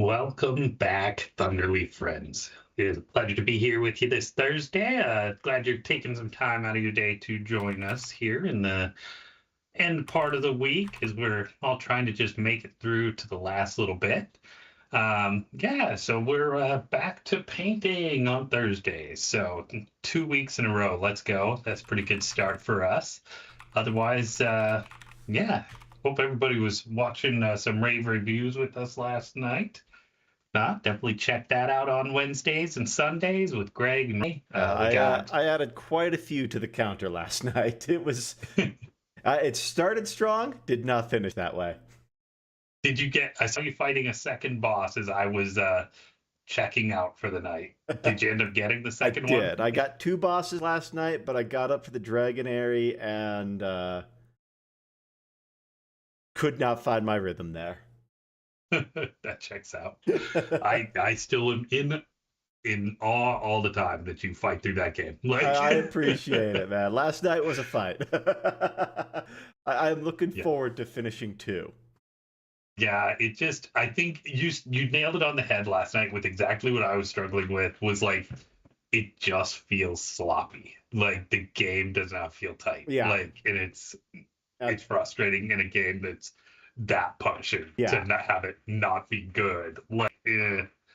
Welcome back, Thunderleaf friends. It is a pleasure to be here with you this Thursday. Glad you're taking some time out of your day to join us here in the end part of the week as we're all trying to just make it through to the last little bit. So we're back to painting on Thursdays. So 2 weeks in a row. Let's go. That's a pretty good start for us. Otherwise, yeah, hope everybody was watching some rave reviews with us last night. Definitely check that out on Wednesdays and Sundays with Greg and me. I added quite a few to the counter last night. It was it started strong, did not finish that way. Did you get? I saw you fighting a second boss as I was checking out for the night. Did you end up getting the second one? I did. I got 2 bosses last night, but I got up to the Dragonary and could not find my rhythm there. That checks out. I still am in awe all the time that you fight through that game. I appreciate it, man. Last night was a fight. I'm looking forward to finishing 2. Yeah, I think you nailed it on the head last night with exactly what I was struggling with. Was like, it just feels sloppy. Like the game does not feel tight. Yeah. And it's frustrating in a game that's that punishing to not have it not be good.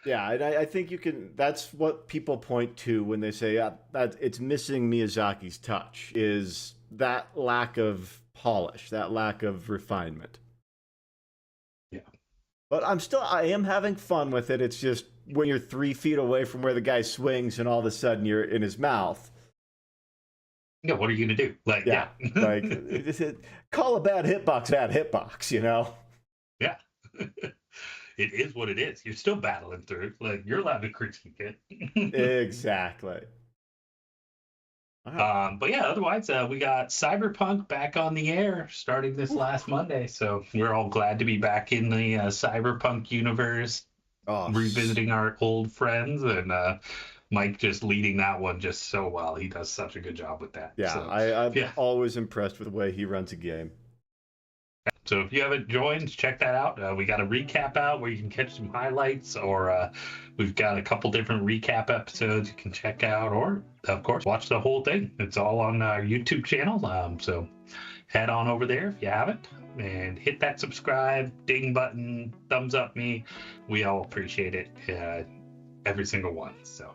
Yeah, and I think you can. That's what people point to when they say that it's missing Miyazaki's touch, is that lack of polish, that lack of refinement. Yeah, but I am having fun with it. It's just when you're 3 feet away from where the guy swings, and all of a sudden you're in his mouth. Yeah, what are you gonna do? Call a bad hitbox, you know? Yeah. It is what it is. You're still battling through. Like, you're allowed to critique it. Exactly. But yeah, otherwise, we got Cyberpunk back on the air starting this last Monday. So we're all glad to be back in the Cyberpunk universe, revisiting our old friends, and Mike just leading that one just so well. He does such a good job with that. Yeah, so, I'm always impressed with the way he runs a game. So if you haven't joined, check that out. We got a recap out where you can catch some highlights, or we've got a couple different recap episodes you can check out, or of course watch the whole thing. It's all on our YouTube channel. So head on over there if you haven't, and hit that subscribe, ding button, thumbs up me. We all appreciate it, every single one. So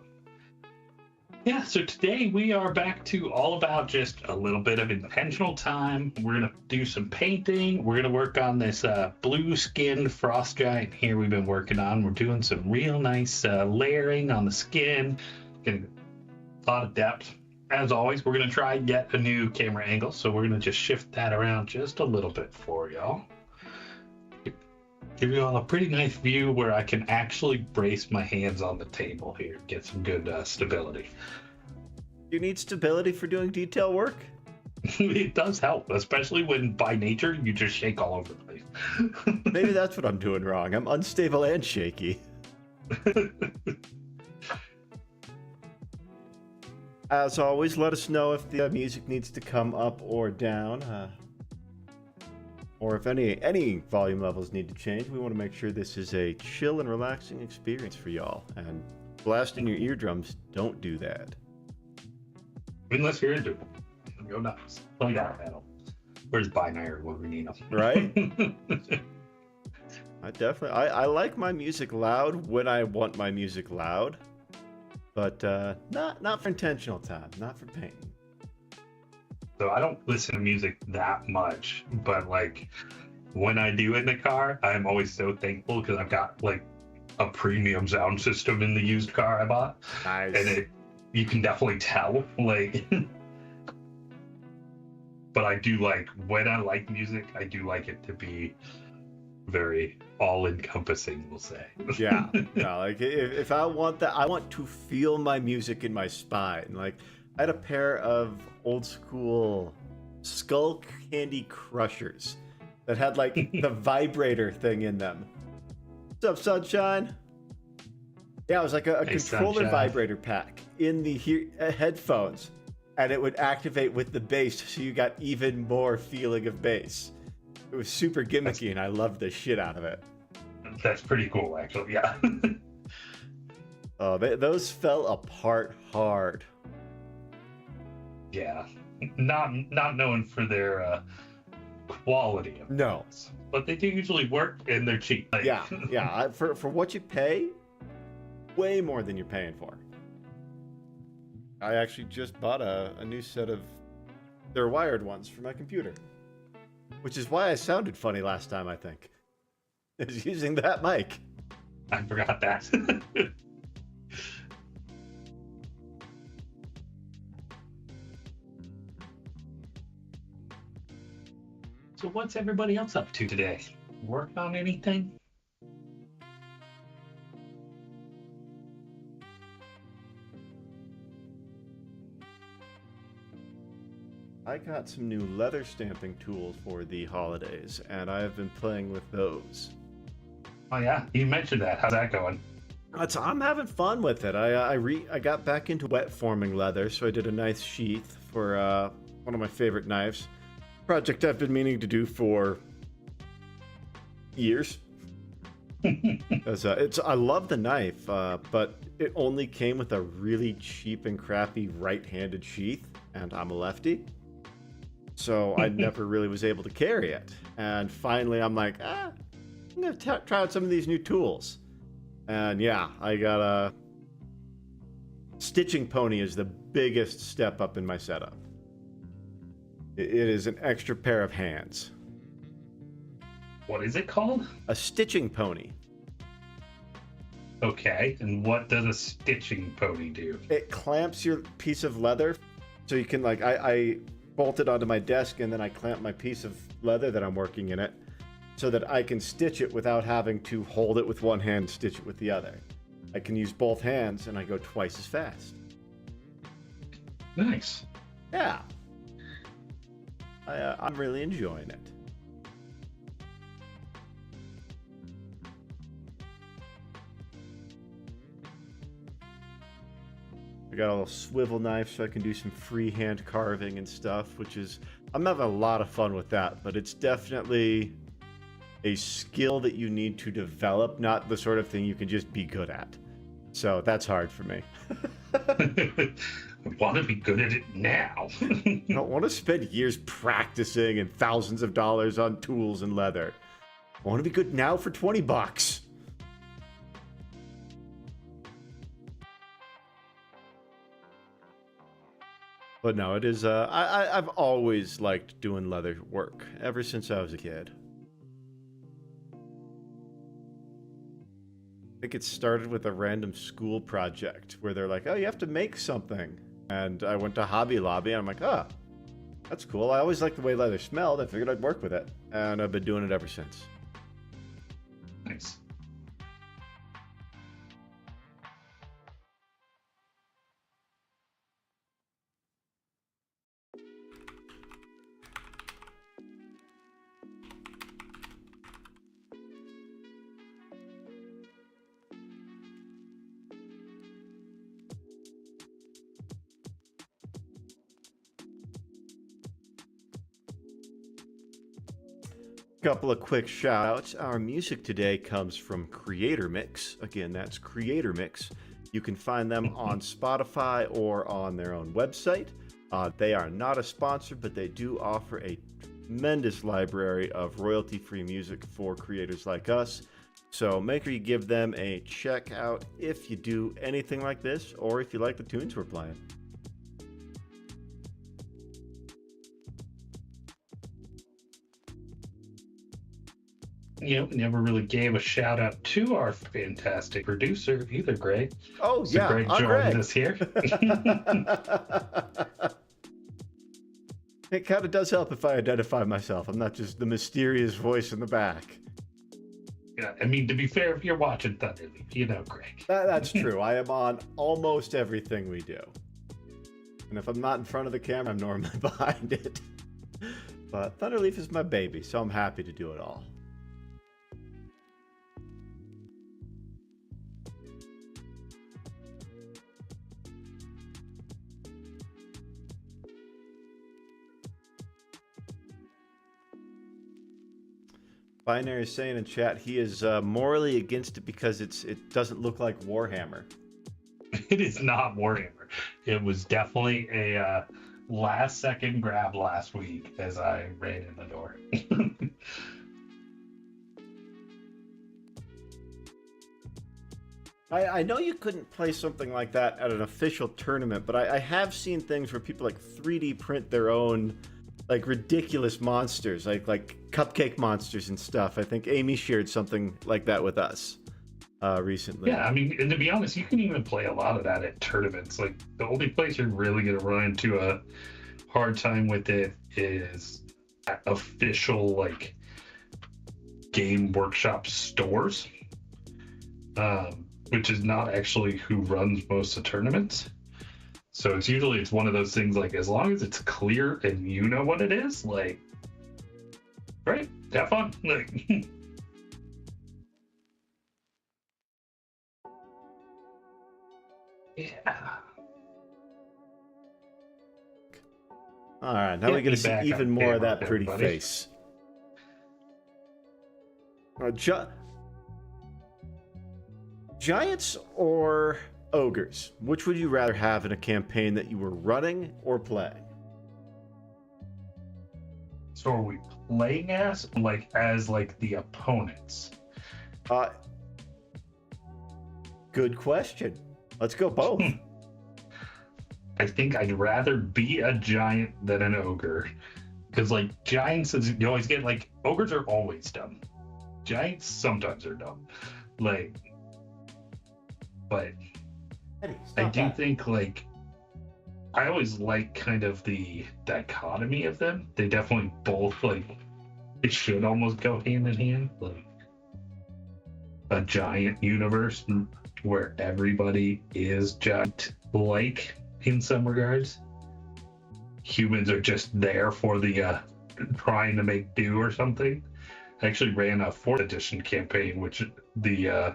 so today we are back to all about just a little bit of intentional time. We're going to do some painting. We're going to work on this blue-skinned frost giant here we've been working on. We're doing some real nice layering on the skin. Getting a lot of depth. As always, we're going to try yet a new camera angle, so we're going to just shift that around just a little bit for y'all. Give you all a pretty nice view where I can actually brace my hands on the table here, get some good stability. You need stability for doing detail work? It does help, especially when by nature you just shake all over the place. Maybe that's what I'm doing wrong. I'm unstable and shaky. As always, let us know if the music needs to come up or down. Or if any volume levels need to change. We want to make sure this is a chill and relaxing experience for y'all. And blasting your eardrums, don't do that. Unless you're into it. Go nuts. Play that metal. Where's binary when we need them? Right? I like my music loud when I want my music loud. But not for intentional time, not for painting. So I don't listen to music that much, but like when I do in the car, I'm always so thankful because I've got like a premium sound system in the used car I bought. Nice. And you can definitely tell, like, but I do like, when I like music, I do like it to be very all-encompassing, we'll say. Yeah, no, like if I want that, I want to feel my music in my spine. Like, I had a pair of old school Skull Candy Crushers that had like the vibrator thing in them. What's up, Sunshine? Yeah, it was like a controller Sunshine. Vibrator pack in the headphones, and it would activate with the bass, so you got even more feeling of bass. It was super gimmicky, and I loved the shit out of it. That's pretty cool, actually. Yeah. Those fell apart hard. Yeah. Not known for their quality of No. parts, but they do usually work and they're cheap. Like, Yeah. For what you pay, way more than you're paying for. I actually just bought a new set of their wired ones for my computer, which is why I sounded funny last time. I think is using that mic. I forgot that. So what's everybody else up to today? Work on anything? I got some new leather stamping tools for the holidays, and I've been playing with those. Oh yeah, you mentioned that. How's that going? I'm having fun with it. I got back into wet forming leather, so I did a nice sheath for one of my favorite knives. Project I've been meaning to do for years. I love the knife, but it only came with a really cheap and crappy right-handed sheath, and I'm a lefty. So I never really was able to carry it. And finally, I'm like, I'm going to try out some of these new tools. And yeah, I got a stitching pony is the biggest step up in my setup. It is an extra pair of hands. What is it called? A stitching pony. Okay, and what does a stitching pony do? It clamps your piece of leather, so you can like I bolt it onto my desk, and then I clamp my piece of leather that I'm working in it, so that I can stitch it without having to hold it with one hand and stitch it with the other. I can use both hands, and I go twice as fast. Nice. Yeah. I'm really enjoying it. I got a little swivel knife so I can do some freehand carving and stuff, I'm having a lot of fun with that, but it's definitely a skill that you need to develop, not the sort of thing you can just be good at. So that's hard for me. I want to be good at it now. I don't want to spend years practicing and thousands of dollars on tools and leather. I want to be good now for $20. But no, it is, I've always liked doing leather work, ever since I was a kid. I think it started with a random school project where they're like, oh, you have to make something. And I went to Hobby Lobby, and I'm like, oh, that's cool. I always liked the way leather smelled. I figured I'd work with it. And I've been doing it ever since. Nice. Couple of quick shout outs. Our music today comes from Creator Mix. Again, that's Creator Mix. You can find them on Spotify or on their own website. They are not a sponsor, but they do offer a tremendous library of royalty-free music for creators like us. So make sure you give them a check out if you do anything like this, or if you like the tunes we're playing. You know, we never really gave a shout out to our fantastic producer either, Greg. Oh, so yeah, Greg joined us here. It kind of does help if I identify myself. I'm not just the mysterious voice in the back. Yeah, I mean, to be fair, if you're watching Thunderleaf, you know Greg. That's true. I am on almost everything we do. And if I'm not in front of the camera, I'm normally behind it. But Thunderleaf is my baby, so I'm happy to do it all. Binary is saying in chat he is morally against it because it doesn't look like Warhammer. It is not Warhammer. It was definitely a last second grab last week as I ran in the door. I know you couldn't play something like that at an official tournament, but I have seen things where people like 3D print their own like ridiculous monsters, like cupcake monsters and stuff. I think Amy shared something like that with us recently. Yeah, I mean, and to be honest, you can even play a lot of that at tournaments. Like the only place you're really going to run into a hard time with it is at official like game workshop stores, which is not actually who runs most of the tournaments. So it's one of those things like as long as it's clear and you know what it is, like, right, have fun. Like, yeah. All right, now we get to see even more of that pretty everybody. face. Giants or ogres? Which would you rather have in a campaign that you were running or playing? So are we playing as the opponents? Good question. Let's go both. I think I'd rather be a giant than an ogre. Because, like, giants, you always get, like, ogres are always dumb. Giants sometimes are dumb. Like, but I do think, like, I always like kind of the dichotomy of them. They definitely both, like, it should almost go hand in hand. Like, a giant universe where everybody is giant-like in some regards. Humans are just there for the trying to make do or something. I actually ran a 4th edition campaign, which the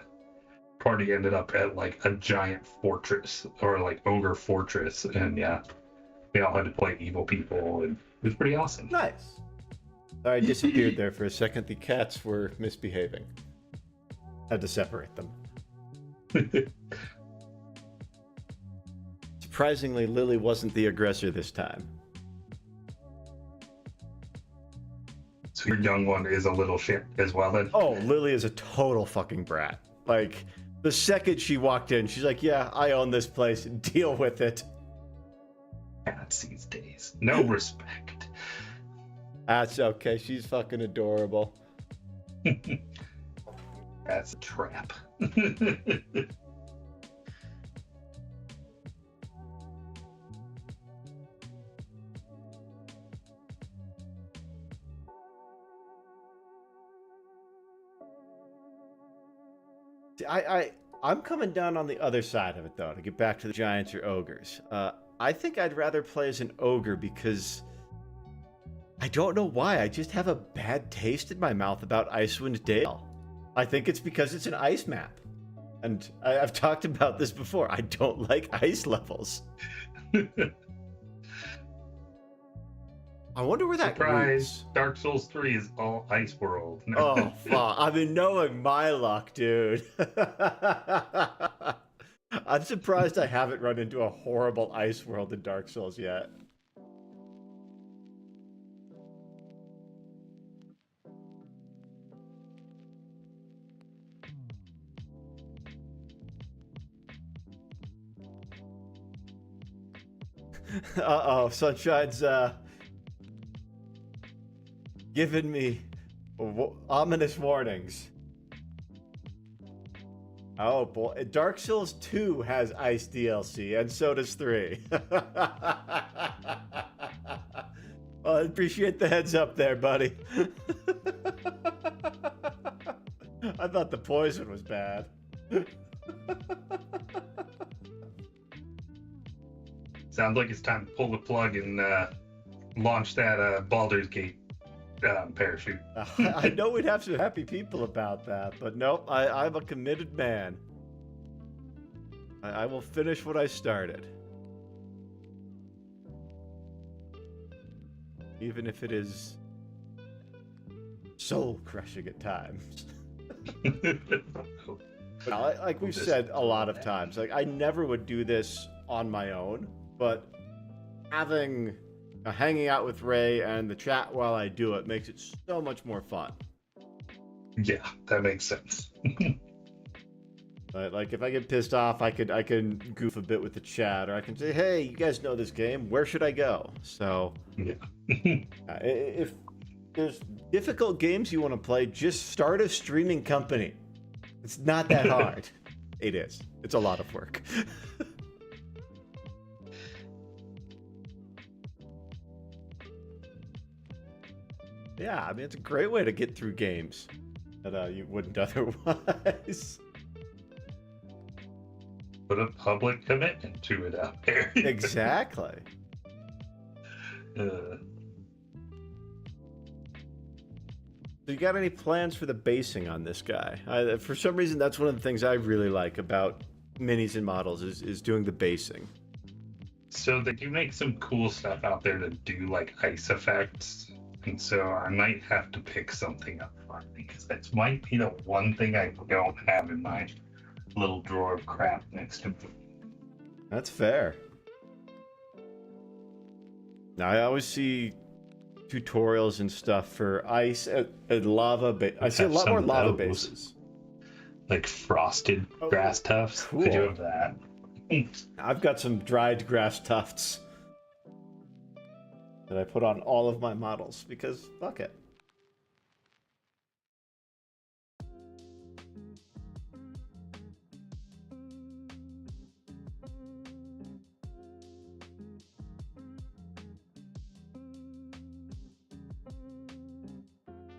party ended up at like a giant fortress or like ogre fortress, and yeah, we all had to play evil people, and it was pretty awesome. Nice. I disappeared there for a second. The cats were misbehaving. Had to separate them. Surprisingly, Lily wasn't the aggressor this time. So your young one is a little shit as well then? Oh, Lily is a total fucking brat. Like, the second she walked in, she's like, yeah, I own this place. Deal with it. Cats these days. No respect. That's okay. She's fucking adorable. That's a trap. I'm coming down on the other side of it, though, to get back to the giants or ogres. I think I'd rather play as an ogre because I don't know why. I just have a bad taste in my mouth about Icewind Dale. I think it's because it's an ice map. And I've talked about this before. I don't like ice levels. I wonder where that Surprise! Dark Souls 3 is all ice world. Oh, fuck. I mean, knowing my luck, dude. I'm surprised I haven't run into a horrible ice world in Dark Souls yet. Uh-oh, Sunshine's giving me ominous warnings. Oh boy, Dark Souls 2 has Ice DLC, and so does 3. Well, I appreciate the heads up there, buddy. I thought the poison was bad. Sounds like it's time to pull the plug and launch that Baldur's Gate parachute. I know we'd have some happy people about that, but nope, I'm a committed man. I will finish what I started. Even if it is soul crushing at times. Like we've said a lot of times, like I never would do this on my own, but having hanging out with Ray and the chat while I do it makes it so much more fun. Yeah, that makes sense. But like if I get pissed off, I can goof a bit with the chat, or I can say, "Hey, you guys know this game? Where should I go?" So, yeah. If there's difficult games you want to play, just start a streaming company. It's not that hard. It is. It's a lot of work. Yeah, I mean it's a great way to get through games that you wouldn't otherwise. Put a public commitment to it out there. Exactly. So you got any plans for the basing on this guy? For some reason, that's one of the things I really like about minis and models is doing the basing. So they do make some cool stuff out there to do like ice effects, and so I might have to pick something up for me because that might be the one thing I don't have in my little drawer of crap next to me. That's fair. Now I always see tutorials and stuff for ice and lava. I see a lot more lava bases, like frosted grass tufts. Cool. I do have that. I've got some dried grass tufts that I put on all of my models because fuck it.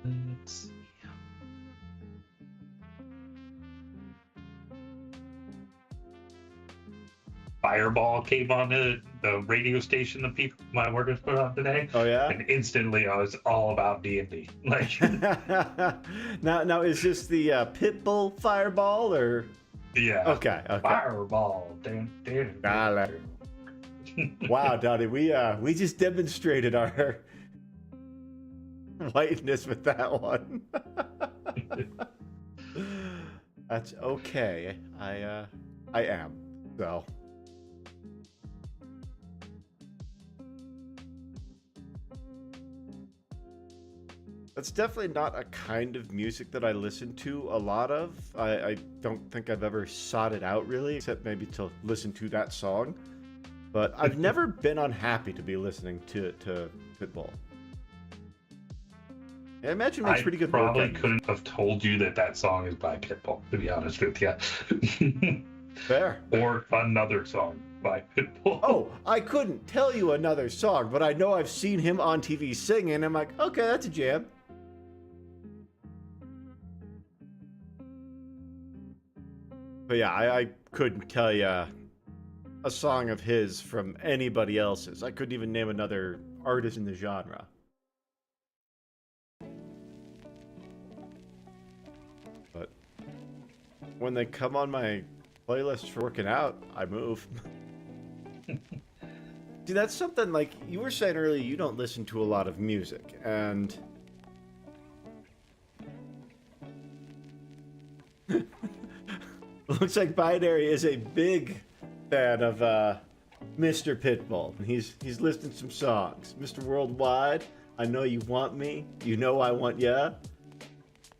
Let's see. Fireball came on the radio station the people my workers put on today. Oh yeah, and instantly I was all about D&D. Like, now is this the Pitbull Fireball or? Yeah. Okay. Fireball. Wow, Donnie, we just demonstrated our whiteness with that one. That's okay. I am so. That's definitely not a kind of music that I listen to a lot of. I don't think I've ever sought it out really, except maybe to listen to that song. But I've never been unhappy to be listening to Pitbull. I imagine it makes pretty good work. I probably couldn't have told you that song is by Pitbull, to be honest with you. Fair. Or another song by Pitbull. Oh, I couldn't tell you another song, but I know I've seen him on TV singing, and I'm like, okay, that's a jam. But yeah, I couldn't tell you a song of his from anybody else's. I couldn't even name another artist in the genre. But when they come on my playlist for working out, I move. See, that's something like you were saying earlier, you don't listen to a lot of music, and looks like Binary is a big fan of Mr. Pitbull. He's listing some songs. Mr. Worldwide, I Know You Want Me, You Know I Want Ya.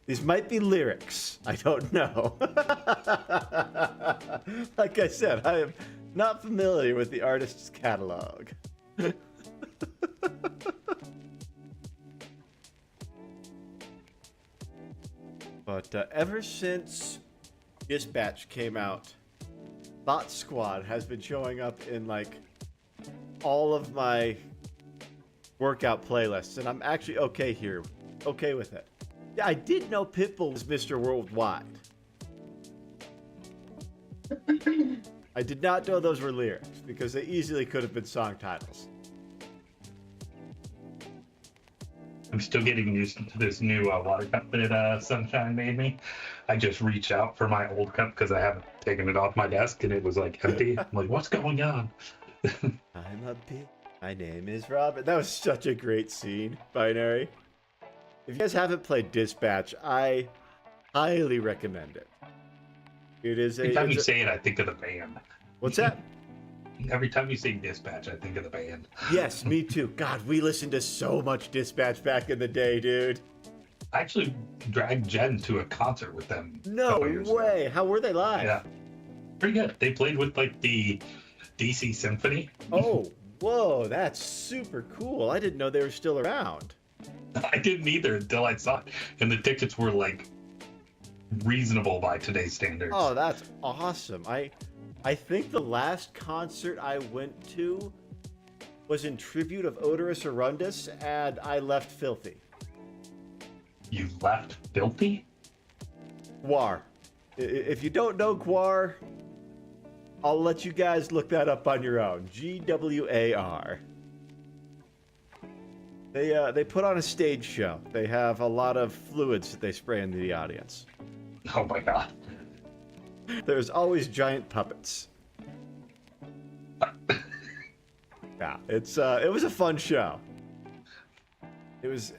These might be lyrics. I don't know. Like I said, I am not familiar with the artist's catalog. But ever since Dispatch came out, Thought Squad has been showing up in like all of my workout playlists, and I'm actually okay with it. Yeah, I did know Pitbull was Mr. Worldwide. I did not know those were lyrics because they easily could have been song titles. I'm still getting used to this new water cup that Sunshine made me. I just reached out for my old cup because I haven't taken it off my desk and it was like empty. I'm like, what's going on? I'm a bit. My name is Robert. That was such a great scene, Binary. If you guys haven't played Dispatch, I highly recommend it. It is Every time you say it, I think of the band. What's that? Every time you say Dispatch, I think of the band. Yes, me too. God, we listened to so much Dispatch back in the day, dude. I actually dragged Jen to a concert with them. No way. How were they live? Yeah, pretty good. They played with like the DC Symphony. Oh, whoa, that's super cool. I didn't know they were still around. I didn't either until I saw it, and the tickets were like reasonable by today's standards. Oh, that's awesome. I think the last concert I went to was in tribute of Odorous Arundus, and I left filthy. You left filthy? Gwar. If you don't know Gwar, I'll let you guys look that up on your own. GWAR. They put on a stage show. They have a lot of fluids that they spray into the audience. Oh my god. There's always giant puppets. Yeah, it was a fun show. It was,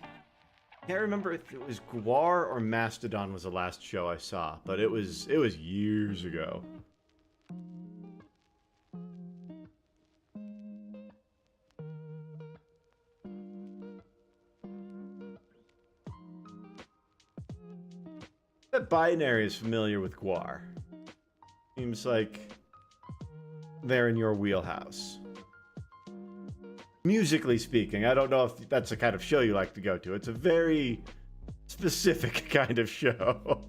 I can't remember if it was Gwar or Mastodon was the last show I saw, but it was years ago. That Binary is familiar with Gwar. Seems like they're in your wheelhouse. Musically speaking, I don't know if that's the kind of show you like to go to. It's a very specific kind of show.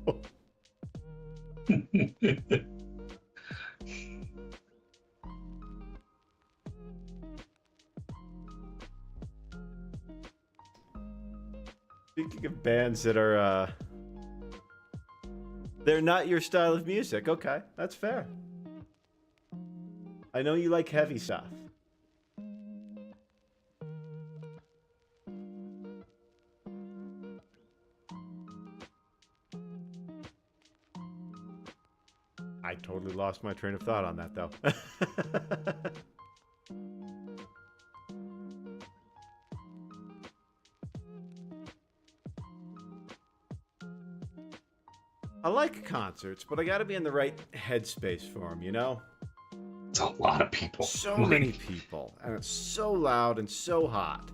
Speaking of bands that are, they're not your style of music. Okay, that's fair. I know you like heavy stuff. I totally lost my train of thought on that, though. I like concerts, but I gotta be in the right headspace for them, you know? It's a lot of people. So many people, and it's so loud and so hot.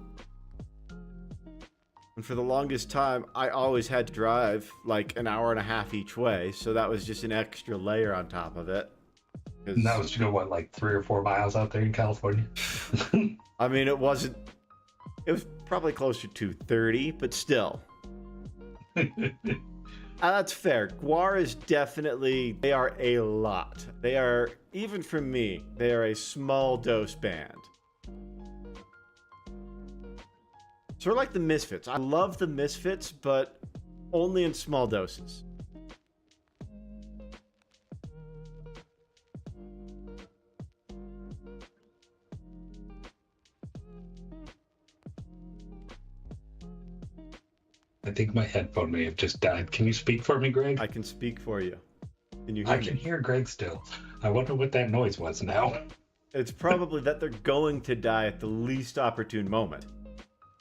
And for the longest time, I always had to drive like an hour and a half each way, so that was just an extra layer on top of it. And that was to go, what, like 3 or 4 miles out there in California? I mean, it was probably closer to 30, but still. That's fair. Gwar is definitely, they are a lot. They are, even for me, they are a small dose band. Sort of like the Misfits. I love the Misfits, but only in small doses. I think my headphone may have just died. Can you speak for me, Greg? I can speak for you. Can you hear I me? can hear Greg still. I wonder what that noise was now. It's probably that they're going to die at the least opportune moment.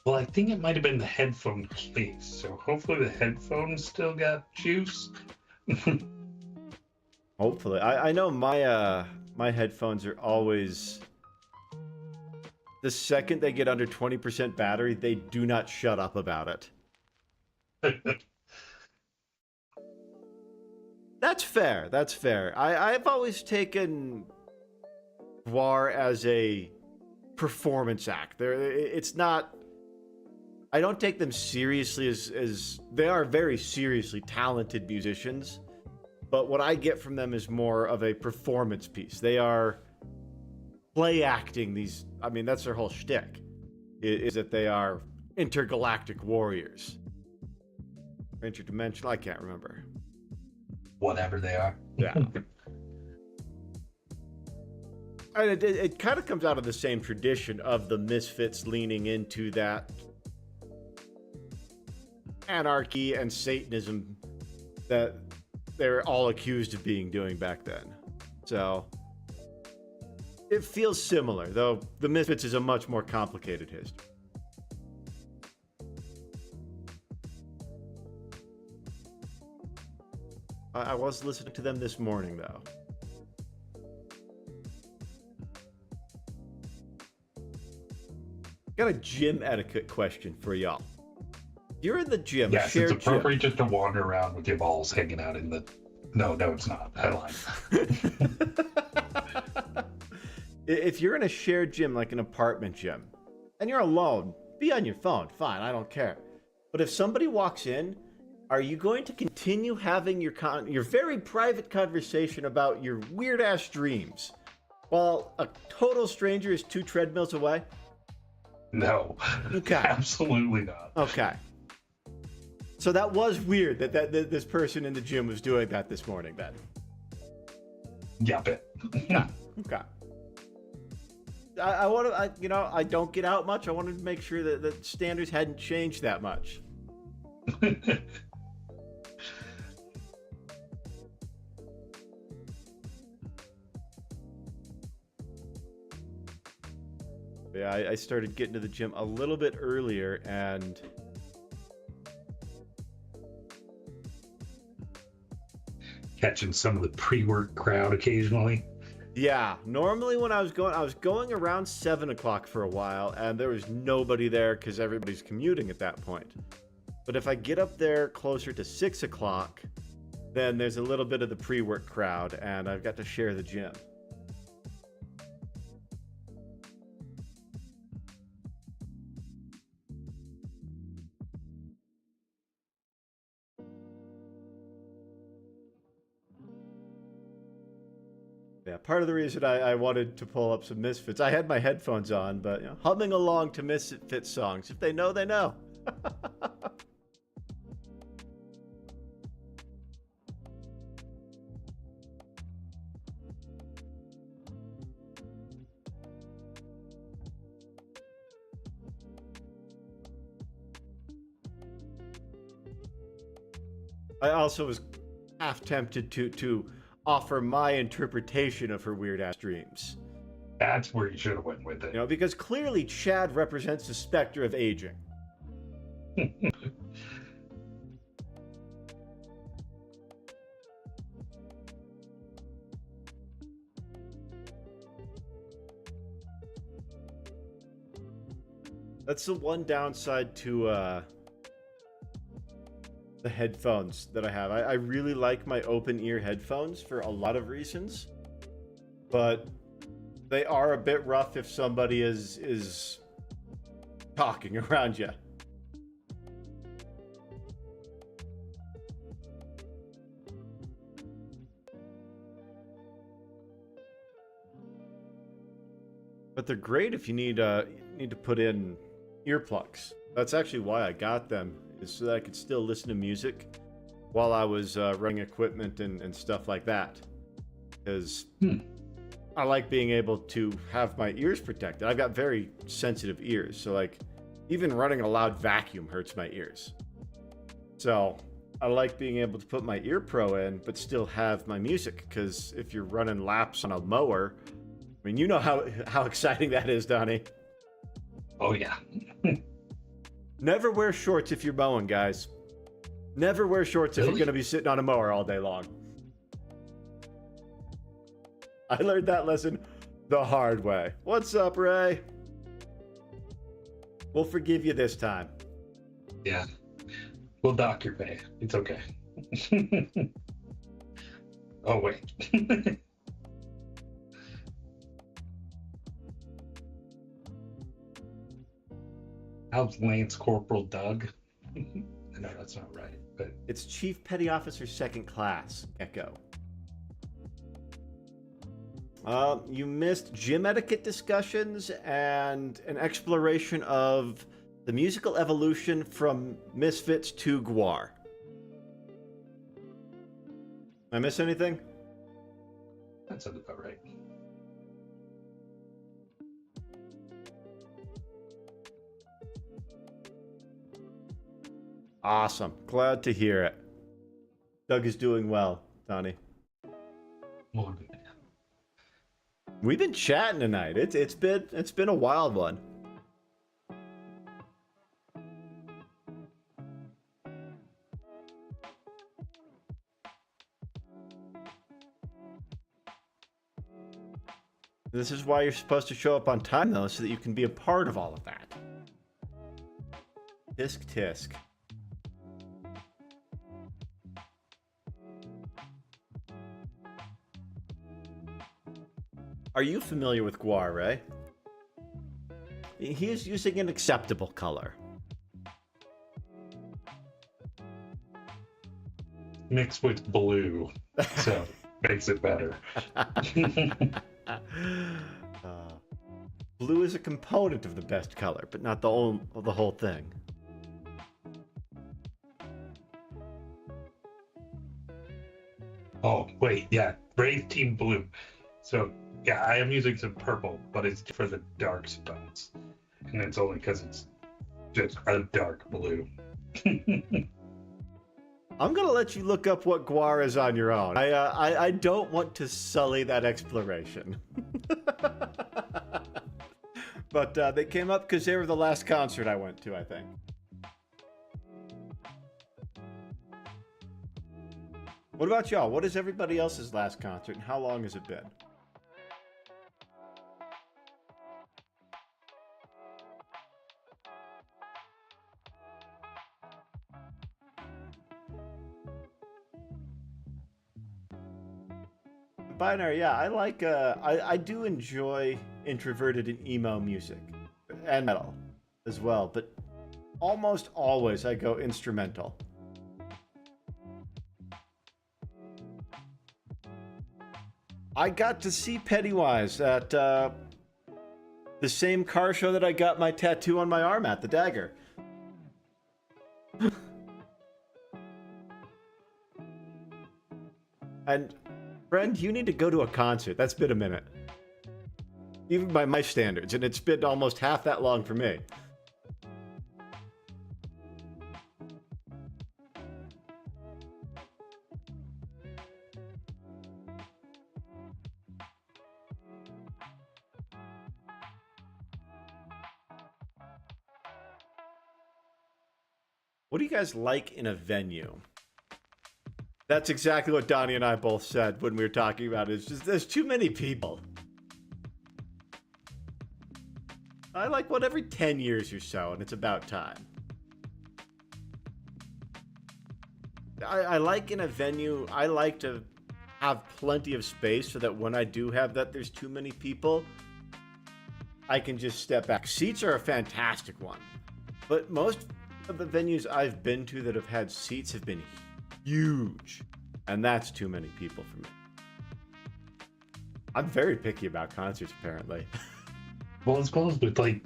Well, I think it might have been the headphone case, so hopefully the headphones still got juice. Hopefully. I know my my headphones are always... The second they get under 20% battery, they do not shut up about it. That's fair. That's fair. I've always taken Gwar as a performance act. It's not... I don't take them seriously as they are very seriously talented musicians, but what I get from them is more of a performance piece. They are play acting these... I mean, that's their whole shtick, is that they are intergalactic warriors. Interdimensional, I can't remember. Whatever they are. Yeah. And it kind of comes out of the same tradition of the Misfits leaning into that anarchy and Satanism that they're all accused of doing back then. So it feels similar, though the Misfits is a much more complicated history. I was listening to them this morning, though. Got a gym etiquette question for y'all. You're in the gym. Yes, it's appropriate gym. just to wander around with your balls hanging out in the. No, it's not. I lied. If you're in a shared gym, like an apartment gym, and you're alone, be on your phone. Fine, I don't care. But if somebody walks in, are you going to continue having your very private conversation about your weird ass dreams while a total stranger is 2 treadmills away? No. Okay. Absolutely not. Okay. So that was weird that this person in the gym was doing that this morning then. Yeah, bet. Okay. I want to, I don't get out much. I wanted to make sure that the standards hadn't changed that much. Yeah, I started getting to the gym a little bit earlier, and catching some of the pre-work crowd occasionally. Yeah, normally when I was going around 7 o'clock for a while, and there was nobody there because everybody's commuting at that point. But if I get up there closer to 6 o'clock, then there's a little bit of the pre-work crowd, and I've got to share the gym. Yeah, part of the reason I wanted to pull up some Misfits, I had my headphones on, but humming along to Misfits songs. If they know, they know. I also was half tempted to offer my interpretation of her weird ass dreams. That's where you should have went with it. Because clearly Chad represents the specter of aging. That's the one downside to the headphones that I have. I really like my open ear headphones for a lot of reasons, but they are a bit rough if somebody is talking around you. But they're great if you need to put in earplugs. That's actually why I got them, is so that I could still listen to music while I was running equipment and stuff like that. Because I like being able to have my ears protected. I've got very sensitive ears, so like even running a loud vacuum hurts my ears. So I like being able to put my ear pro in, but still have my music, because if you're running laps on a mower, I mean, you know how exciting that is, Donnie. Oh, yeah. Never wear shorts if you're mowing, guys. Never wear shorts if you're going to be sitting on a mower all day long. I learned that lesson the hard way. What's up, Ray? We'll forgive you this time. Yeah. We'll dock your pay. It's okay. Oh, wait. How's Lance Corporal Doug? No, that's not right. But it's Chief Petty Officer Second Class, Echo. You missed gym etiquette discussions and an exploration of the musical evolution from Misfits to Gwar. Did I miss anything? that sounds about right. Awesome. Glad to hear it. Doug is doing well, Donnie. Well, We've been chatting tonight. It's been a wild one. This is why you're supposed to show up on time, though, so that you can be a part of all of that. Tisk tisk. Are you familiar with Guare? He is using an acceptable color. Mixed with blue, so makes it better. Blue is a component of the best color, but not the whole thing. Oh, wait, yeah. Brave Team Blue. So, yeah, I am using some purple, but it's for the dark spots. And it's only because it's just a dark blue. I'm gonna let you look up what Guar is on your own. I don't want to sully that exploration. But they came up because they were the last concert I went to, I think. What about y'all? What is everybody else's last concert, and how long has it been? Binary, yeah, I like, I do enjoy introverted and emo music, and metal as well, but almost always I go instrumental. I got to see Pennywise at the same car show that I got my tattoo on my arm at, the dagger. And friend, you need to go to a concert. That's been a minute. Even by my standards, and it's been almost half that long for me. What do you guys like in a venue? That's exactly what Donnie and I both said when we were talking about it. It's just there's too many people. I like one every 10 years or so, and it's about time. I like in a venue, I like to have plenty of space so that when I do have that there's too many people, I can just step back. Seats are a fantastic one. But most of the venues I've been to that have had seats have been huge, and that's too many people for me. I'm very picky about concerts, apparently. Well, as well as with like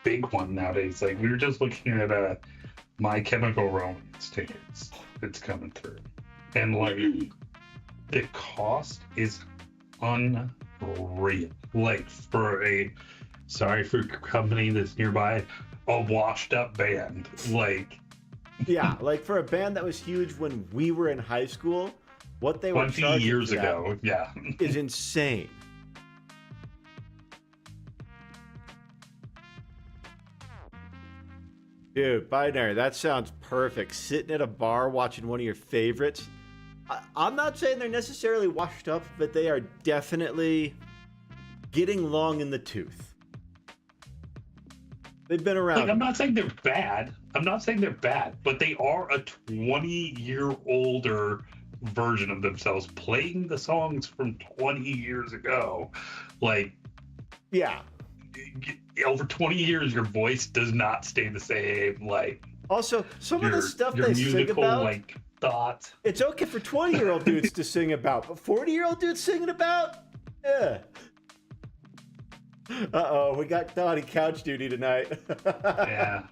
big one nowadays, like we were just looking at My Chemical Romance tickets that's coming through, and like the cost is unreal. Like for a company that's nearby, a washed up band, like. Yeah, like for a band that was huge when we were in high school, what they were 20 years ago, yeah, is insane. Dude, Binary, that sounds perfect. Sitting at a bar watching one of your favorites. I'm not saying they're necessarily washed up, but they are definitely getting long in the tooth. They've been around. Like, I'm not saying they're bad. But they are a 20-year-older version of themselves, playing the songs from 20 years ago. Like, yeah. Over 20 years, your voice does not stay the same. Like, also, some of the stuff they sing about, like, thoughts. It's okay for 20-year-old dudes to sing about, but 40-year-old dudes singing about? Yeah. Uh-oh, we got Donnie couch duty tonight. Yeah.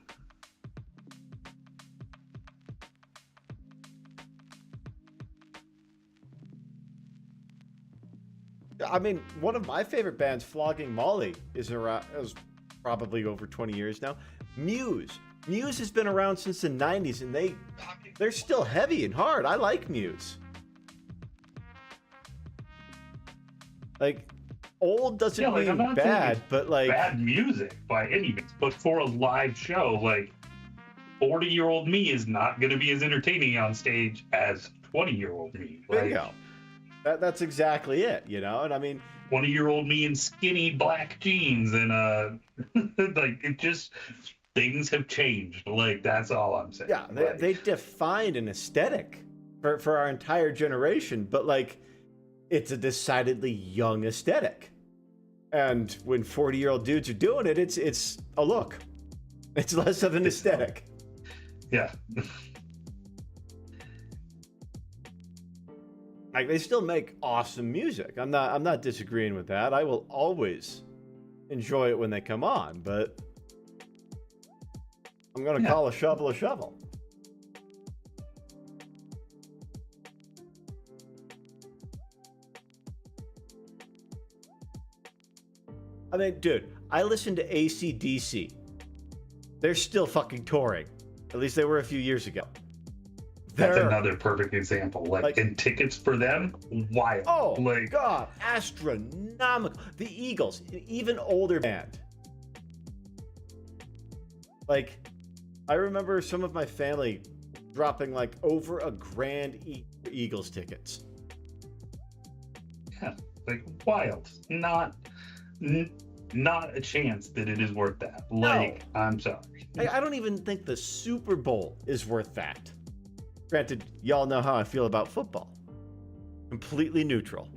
I mean, one of my favorite bands, Flogging Molly, is probably over 20 years now. Muse has been around since the 90s, and they're still heavy and hard. I like Muse. Like, old doesn't mean bad, but like bad music by any means. But for a live show, like 40-year-old me is not going to be as entertaining on stage as 20-year-old me. Bingo. That's exactly it, you know? And I mean, 20-year-old me in skinny black jeans and like it just things have changed. Like that's all I'm saying. yeah, Like, they defined an aesthetic for our entire generation, but like it's a decidedly young aesthetic. And when 40-year-old dudes are doing it, it's a look. It's less of an aesthetic. Yeah. Like they still make awesome music. I'm not disagreeing with that. I will always enjoy it when they come on, but I'm gonna call a shovel a shovel. I mean, dude, I listened to AC/DC. They're still fucking touring. At least they were a few years ago. That's another perfect example. Like, and tickets for them, wild. Oh, like, God, astronomical. The Eagles, an even older band. Like, I remember some of my family dropping like over $1,000 for Eagles tickets. Yeah, like wild. Not a chance that it is worth that. Like, no. I'm sorry. I don't even think the Super Bowl is worth that. Granted, y'all know how I feel about football. Completely neutral.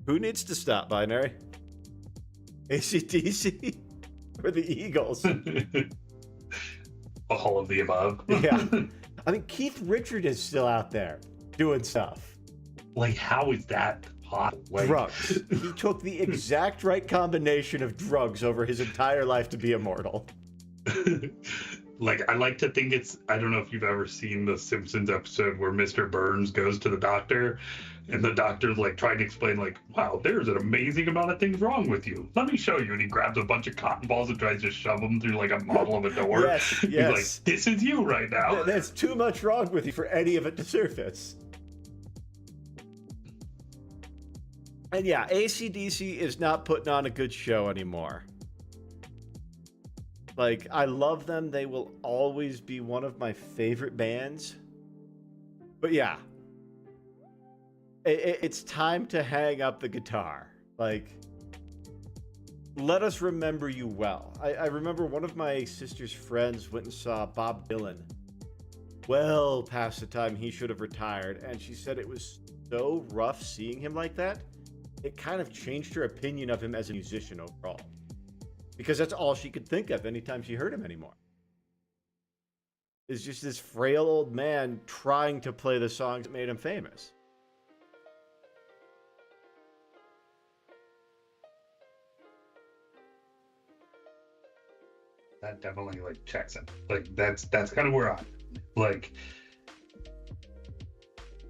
Who needs to stop, Binary? AC/DC or the Eagles? All of the above. Yeah. I mean, Keith Richards is still out there doing stuff. Like, how is that possible? Like... Drugs. He took the exact right combination of drugs over his entire life to be immortal. Like, I like to think it's... I don't know if you've ever seen the Simpsons episode where Mr. Burns goes to the doctor, and the doctor's, like, trying to explain, like, wow, there's an amazing amount of things wrong with you. Let me show you. And he grabs a bunch of cotton balls and tries to shove them through, like, a model of a door. Yes. He's like, this is you right now. There's too much wrong with you for any of it to surface. And yeah, AC/DC is not putting on a good show anymore. Like, I love them. They will always be one of my favorite bands. But yeah, it's time to hang up the guitar. Like, let us remember you well. I remember one of my sister's friends went and saw Bob Dylan well past the time he should have retired. And she said it was so rough seeing him like that. It kind of changed her opinion of him as a musician overall. Because that's all she could think of anytime she heard him anymore. Is just this frail old man trying to play the songs that made him famous. That definitely, like, checks him. Like, that's kind of where I'm like,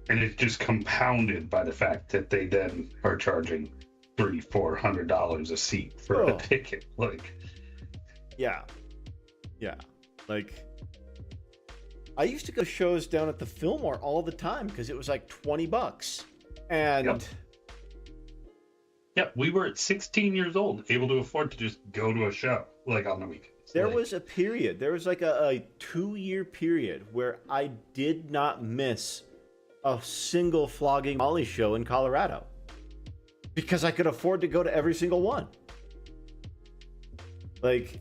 and it's just compounded by the fact that they then are charging $300-$400 a seat for a ticket. Like, yeah, like, I used to go to shows down at the Fillmore all the time because it was like $20, and we were at 16 years old able to afford to just go to a show like on the weekends. There was a period, there was like a 2-year period where I did not miss a single Flogging Molly show in Colorado. Because I could afford to go to every single one. Like,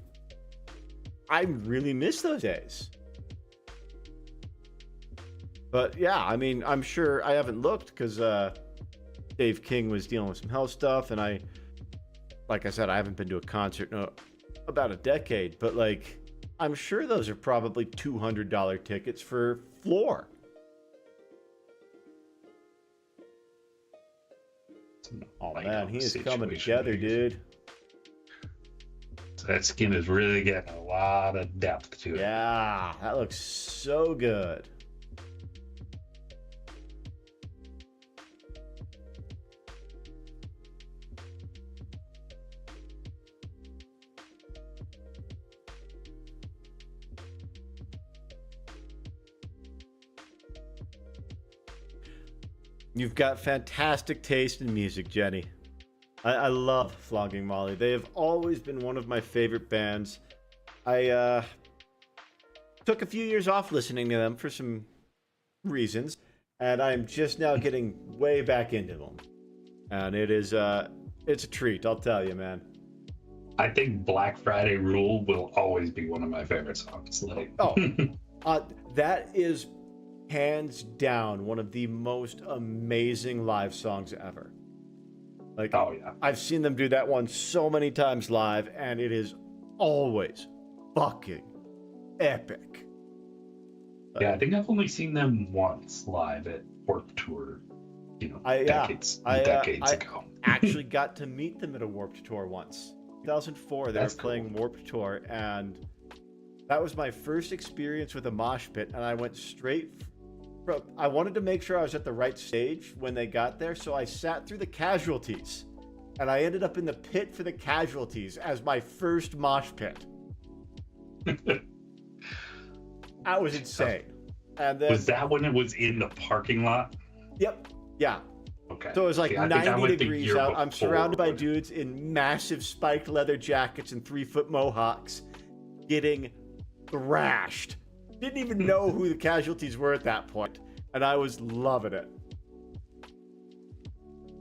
I really miss those days. But yeah, I mean, I'm sure I haven't looked because Dave King was dealing with some health stuff. And like I said, I haven't been to a concert in about a decade. But like, I'm sure those are probably $200 tickets for floor. Oh man, he is coming together, dude. So that skin is really getting a lot of depth to it. Yeah, that looks so good. You've got fantastic taste in music, Jenny. I love Flogging Molly. They have always been one of my favorite bands. I took a few years off listening to them for some reasons, and I'm just now getting way back into them. And it's a treat, I'll tell you, man. I think Black Friday Rule will always be one of my favorite songs. Like, that is hands down one of the most amazing live songs ever. Like, oh yeah, I've seen them do that one so many times live, and it is always fucking epic. Yeah, I think I've only seen them once live at Warped Tour, decades ago. Actually got to meet them at a Warped Tour once. 2004, they were playing Warped Tour, and that was my first experience with a mosh pit, and I went straight from... I wanted to make sure I was at the right stage when they got there, so I sat through the casualties, and I ended up in the pit for the casualties as my first mosh pit. That was insane. And then, was that when it was in the parking lot? Yep. Yeah. Okay. So it was like 90 degrees out. I'm surrounded by when... dudes in massive spiked leather jackets and 3-foot mohawks getting thrashed. Didn't even know who the casualties were at that point, and I was loving it.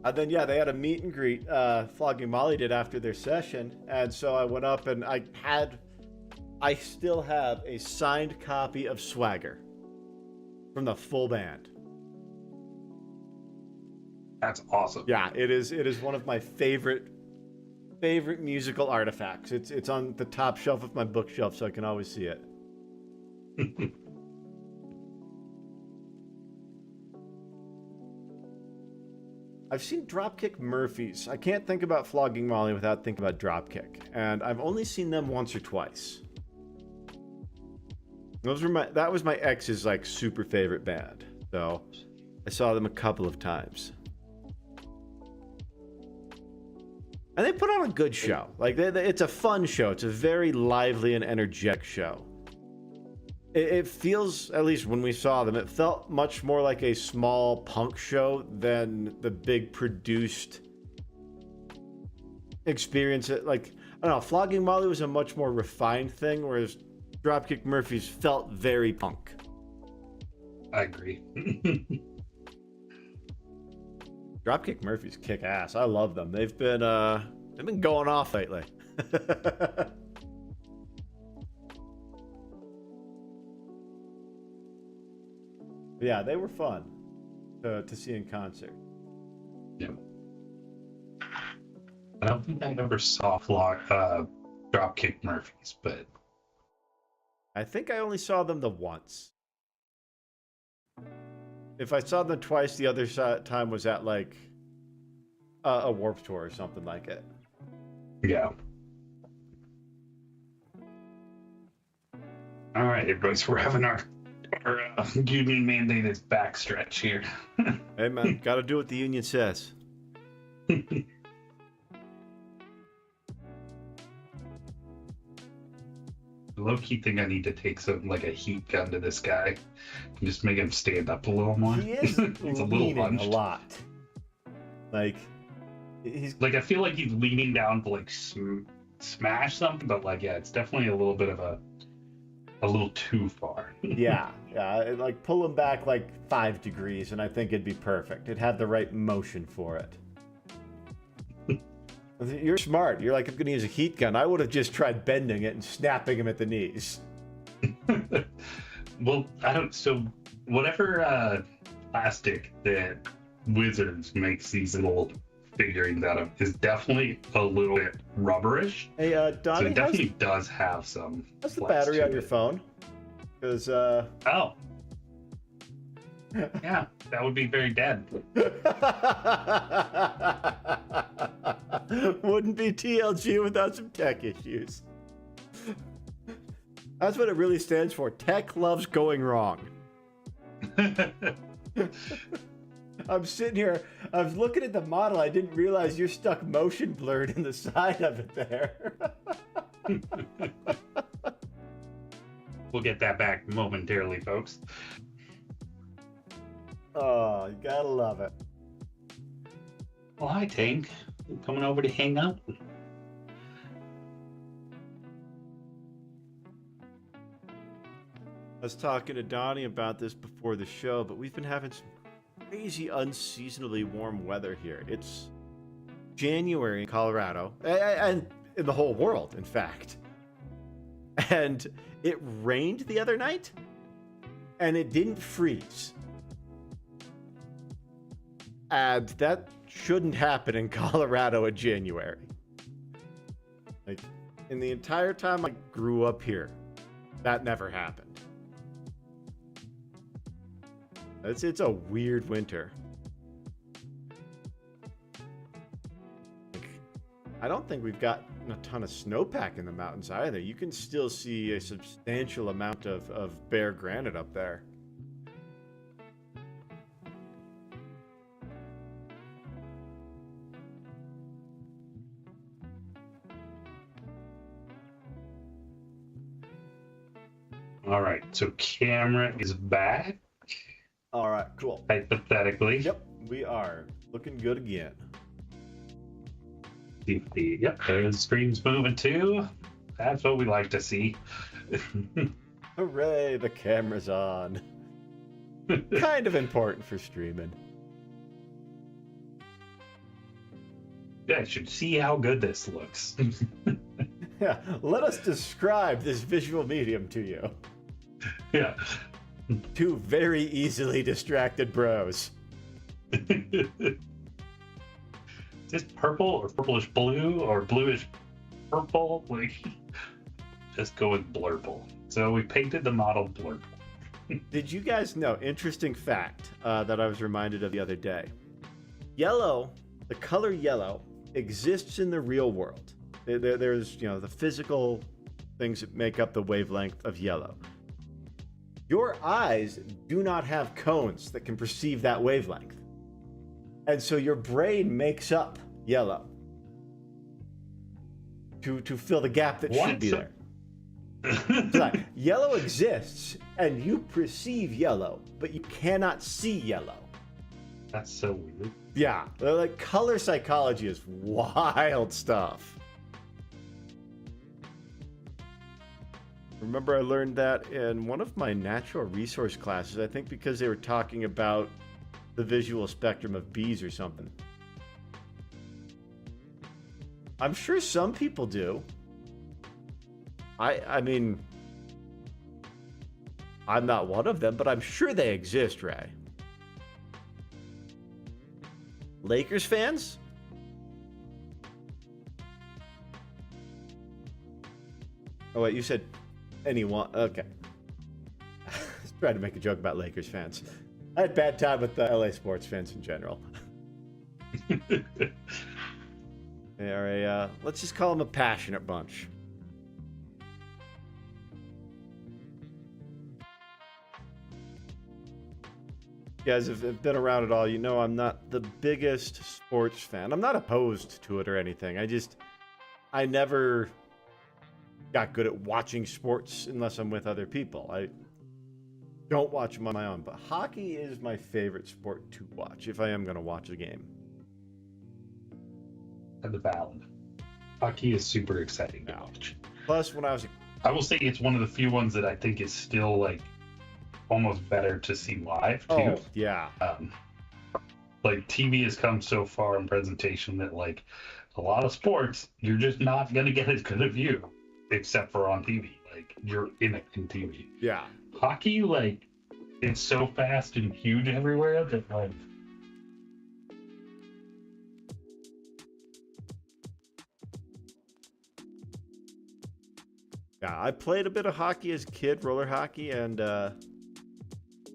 And then, they had a meet and greet, Flogging Molly did after their session, and so I went up and I still have a signed copy of Swagger from the full band. That's awesome. Yeah, it is one of my favorite musical artifacts. It's on the top shelf of my bookshelf, so I can always see it. I've seen Dropkick Murphys. I can't think about Flogging Molly without thinking about Dropkick, and I've only seen them once or twice. That was my ex's super favorite band, so I saw them a couple of times. And they put on a good show. It's a fun show. It's a very lively and energetic show. It feels, at least when we saw them, it felt much more like a small punk show than the big produced experience. I don't know, Flogging Molly was a much more refined thing, whereas Dropkick Murphys felt very punk. I agree. Dropkick Murphys kick ass. I love them. They've been going off lately. Yeah, they were fun to see in concert. Yeah. I don't think I ever saw Dropkick Murphys, but I think I only saw them the once. If I saw them twice, the other time was at a Warped Tour or something like it. Yeah. All right, everybody, so we're having our union mandated backstretch here. Hey, man, gotta do what the union says. Low-key think I need to take something like a heat gun to this guy and just make him stand up a little more. He is He's leaning a lot. He's I feel like he's leaning down to smash something, but it's definitely a little bit of a little too far. yeah, pull him back 5 degrees, and I think it'd be perfect. It'd have the right motion for it. You're smart. You're I'm going to use a heat gun. I would have just tried bending it and snapping him at the knees. Well, so whatever plastic that Wizards makes these little figurines out of is definitely a little bit rubberish. Hey, Donnie, so it definitely does have some. What's the battery on your phone? Because oh. Yeah, that would be very dead. Wouldn't be TLG without some tech issues. That's what it really stands for. Tech loves going wrong. I'm sitting here, I was looking at the model, I didn't realize you're stuck motion blurred in the side of it there. We'll get that back momentarily, folks. Oh, you gotta love it. Well, hi, Tank. Coming over to hang out? I was talking to Donnie about this before the show, but we've been having some crazy, unseasonably warm weather here. It's January in Colorado, and in the whole world, in fact. And it rained the other night, and it didn't freeze. And that shouldn't happen in Colorado in January. Like, in the entire time I grew up here, that never happened. It's a weird winter. Like, I don't think we've got a ton of snowpack in the mountains either. You can still see a substantial amount of bare granite up there. All right, so camera is back. All right, cool. Hypothetically. Yep, we are looking good again. Yep, there's the screen's moving too. That's what we like to see. Hooray, the camera's on. Kind of important for streaming. Yeah, you should see how good this looks. Yeah, let us describe this visual medium to you. Yeah. Two very easily distracted bros. Just purple or purplish blue or bluish purple. Like, just go with blurple. So we painted the model blurple. Did you guys know, interesting fact that I was reminded of the other day. Yellow, the color yellow, exists in the real world. There's, the physical things that make up the wavelength of yellow. Your eyes do not have cones that can perceive that wavelength. And so your brain makes up yellow to fill the gap that should be there. So like, yellow exists, and you perceive yellow, but you cannot see yellow. That's so weird. Yeah, like color psychology is wild stuff. Remember, I learned that in one of my natural resource classes, I think because they were talking about the visual spectrum of bees or something. I'm sure some people do. I mean, I'm not one of them, but I'm sure they exist, Ray. Lakers fans? Oh, wait, you said anyone? Okay. I was trying to make a joke about Lakers fans. I had a bad time with the LA sports fans in general. They're let's just call them a passionate bunch. You guys have been around at all, you know I'm not the biggest sports fan. I'm not opposed to it or anything. I never got good at watching sports unless I'm with other people. I don't watch them on my own, but hockey is my favorite sport to watch if I am going to watch a game. And the ballad. Hockey is super exciting to watch. Plus, when I will say it's one of the few ones that I think is still like almost better to see live too. Oh, yeah. Like TV has come so far in presentation that like a lot of sports, you're just not going to get as good a view except for on TV. Like you're in TV. Yeah. Hockey, like, it's so fast and huge everywhere that like. Yeah, I played a bit of hockey as a kid, roller hockey, and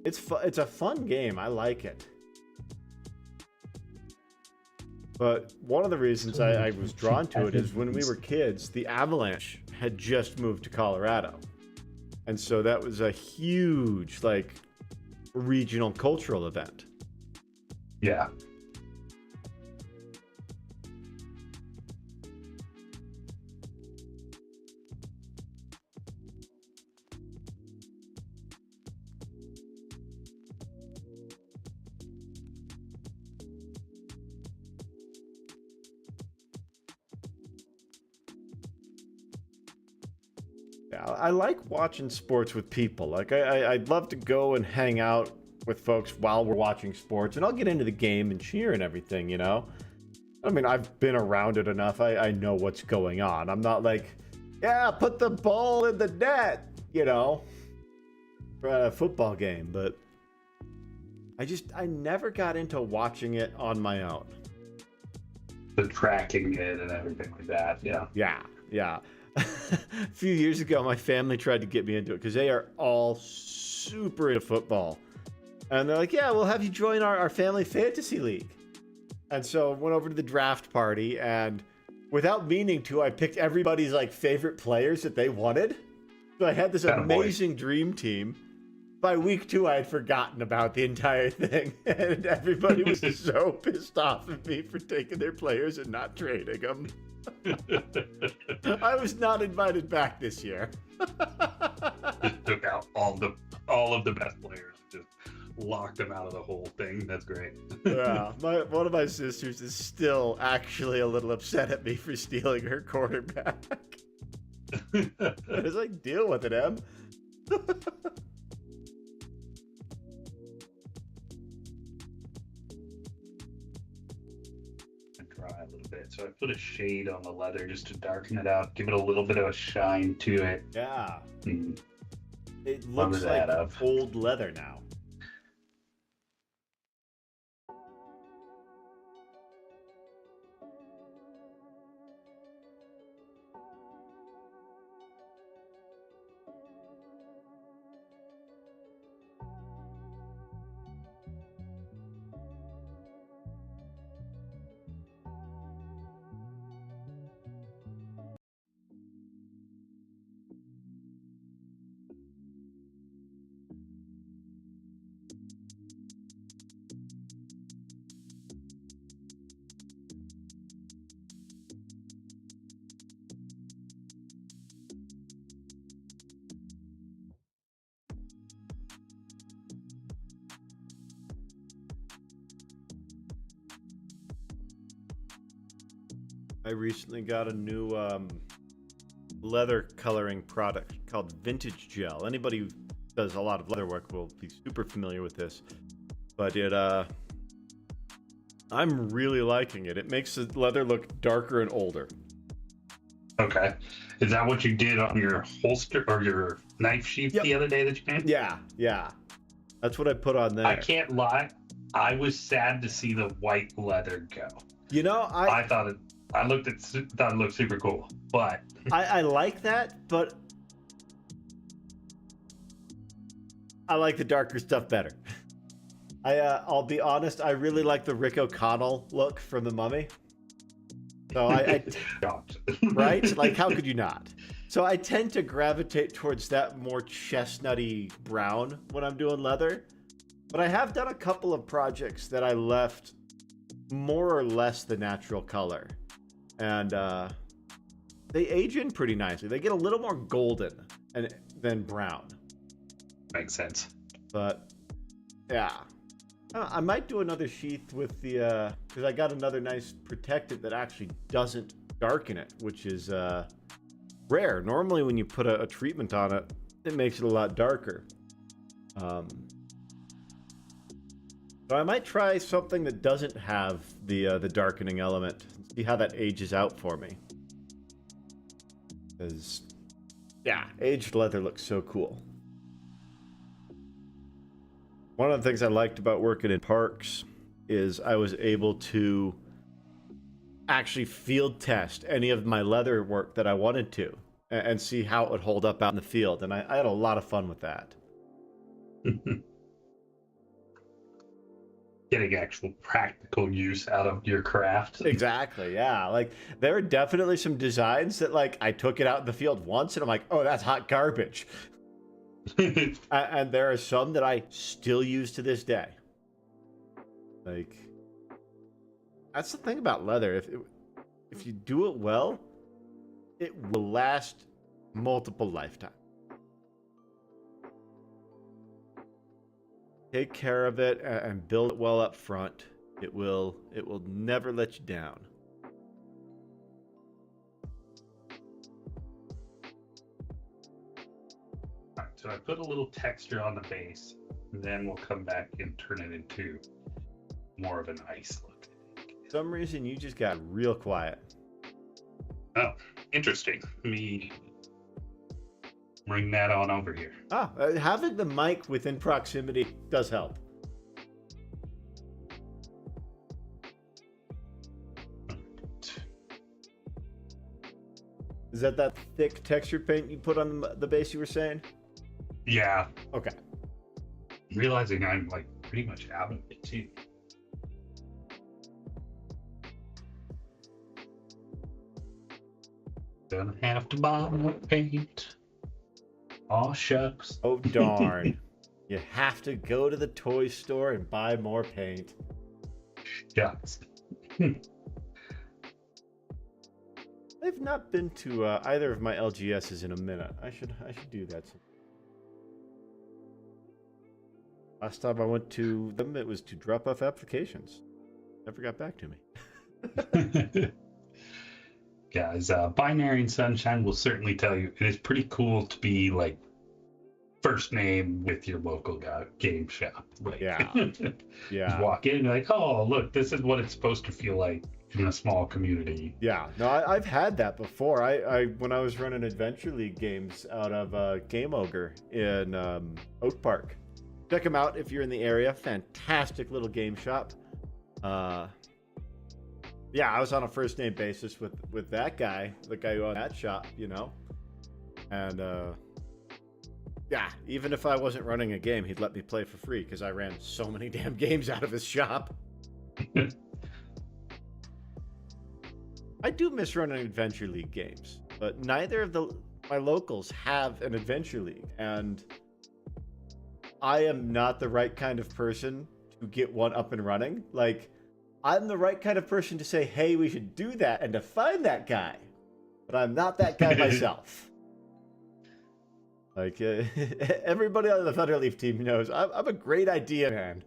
it's a fun game. I like it. But one of the reasons I was drawn to it is when we were kids, the Avalanche had just moved to Colorado. And so that was a huge, like, regional cultural event. Yeah. Yeah, I like watching sports with people. Like I'd love to go and hang out with folks while we're watching sports, and I'll get into the game and cheer and everything, you know? I mean, I've been around it enough. I know what's going on. I'm not like, yeah, put the ball in the net, you know, for a football game. But I never got into watching it on my own. The tracking it and everything like that. Yeah. Yeah. A few years ago, my family tried to get me into it because they are all super into football. And they're like, yeah, we'll have you join our family fantasy league. And so I went over to the draft party, and without meaning to, I picked everybody's like favorite players that they wanted. So I had this amazing dream team. By week 2, I had forgotten about the entire thing, and everybody was so pissed off at me for taking their players and not trading them. I was not invited back this year. Just took out all of the best players. Just locked them out of the whole thing. That's great. Yeah, one of my sisters is still actually a little upset at me for stealing her quarterback. I was like, deal with it, Em. Dry a little bit, so I put a shade on the leather just to darken it out, give it a little bit of a shine to it. Yeah. Mm. It looks like old leather now. I recently got a new leather coloring product called Vintage Gel. Anybody who does a lot of leather work will be super familiar with this. But I'm really liking it. It makes the leather look darker and older. Okay. Is that what you did on your holster or your knife sheath the other day that you made? Yeah. That's what I put on there. I can't lie. I was sad to see the white leather go. You know, I thought it looked super cool, but I like that, but I like the darker stuff better. I'll be honest, I really like the Rick O'Connell look from The Mummy. So right? Like, how could you not? So I tend to gravitate towards that more chestnutty brown when I'm doing leather. But I have done a couple of projects that I left more or less the natural color. And they age in pretty nicely. They get a little more golden than brown. Makes sense. But yeah, I might do another sheath with the because I got another nice protectant that actually doesn't darken it, which is rare. Normally, when you put a treatment on it, it makes it a lot darker. So I might try something that doesn't have the darkening element. See how that ages out for me. Because, yeah, aged leather looks so cool. One of the things I liked about working in parks is I was able to actually field test any of my leather work that I wanted to and see how it would hold up out in the field. And I had a lot of fun with that. Getting actual practical use out of your craft. Exactly, yeah. Like, there are definitely some designs that, like, I took it out in the field once and I'm like, oh, that's hot garbage. And there are some that I still use to this day. Like, that's the thing about leather. If you do it well, it will last multiple lifetimes. Take care of it and build it well up front. It will never let you down. put a little texture on the base, and then we'll come back and turn it into more of an ice look. For some reason, you just got real quiet. Oh, interesting. Let me bring that on over here. Having the mic within proximity does help. Is that thick texture paint you put on the base you were saying? Yeah. Okay. Realizing I'm like pretty much out of it too. Gonna have to buy more paint. Aw, shucks. Oh, darn. You have to go to the toy store and buy more paint. Shucks. I've not been to either of my LGSs in a minute. I should do that. Last time I went to them, it was to drop off applications. Never got back to me. Guys, Binary and Sunshine will certainly tell you it is pretty cool to be like first name with your local game shop. Like, Yeah. Just walk in and be like, oh, look, this is what it's supposed to feel like in a small community. Yeah, no, I've had that before. I when I was running Adventure League games out of Game Ogre in Oak Park. Check them out if you're in the area. Fantastic little game shop. Yeah, I was on a first name basis with that guy, the guy who owned that shop, you know. And yeah, even if I wasn't running a game, he'd let me play for free because I ran so many damn games out of his shop. I do miss running Adventure League games, but neither of my locals have an Adventure League, and I am not the right kind of person to get one up and running. Like, I'm the right kind of person to say, hey, we should do that, and to find that guy, but I'm not that guy myself. Like, everybody on the Thunderleaf team knows I'm a great idea man.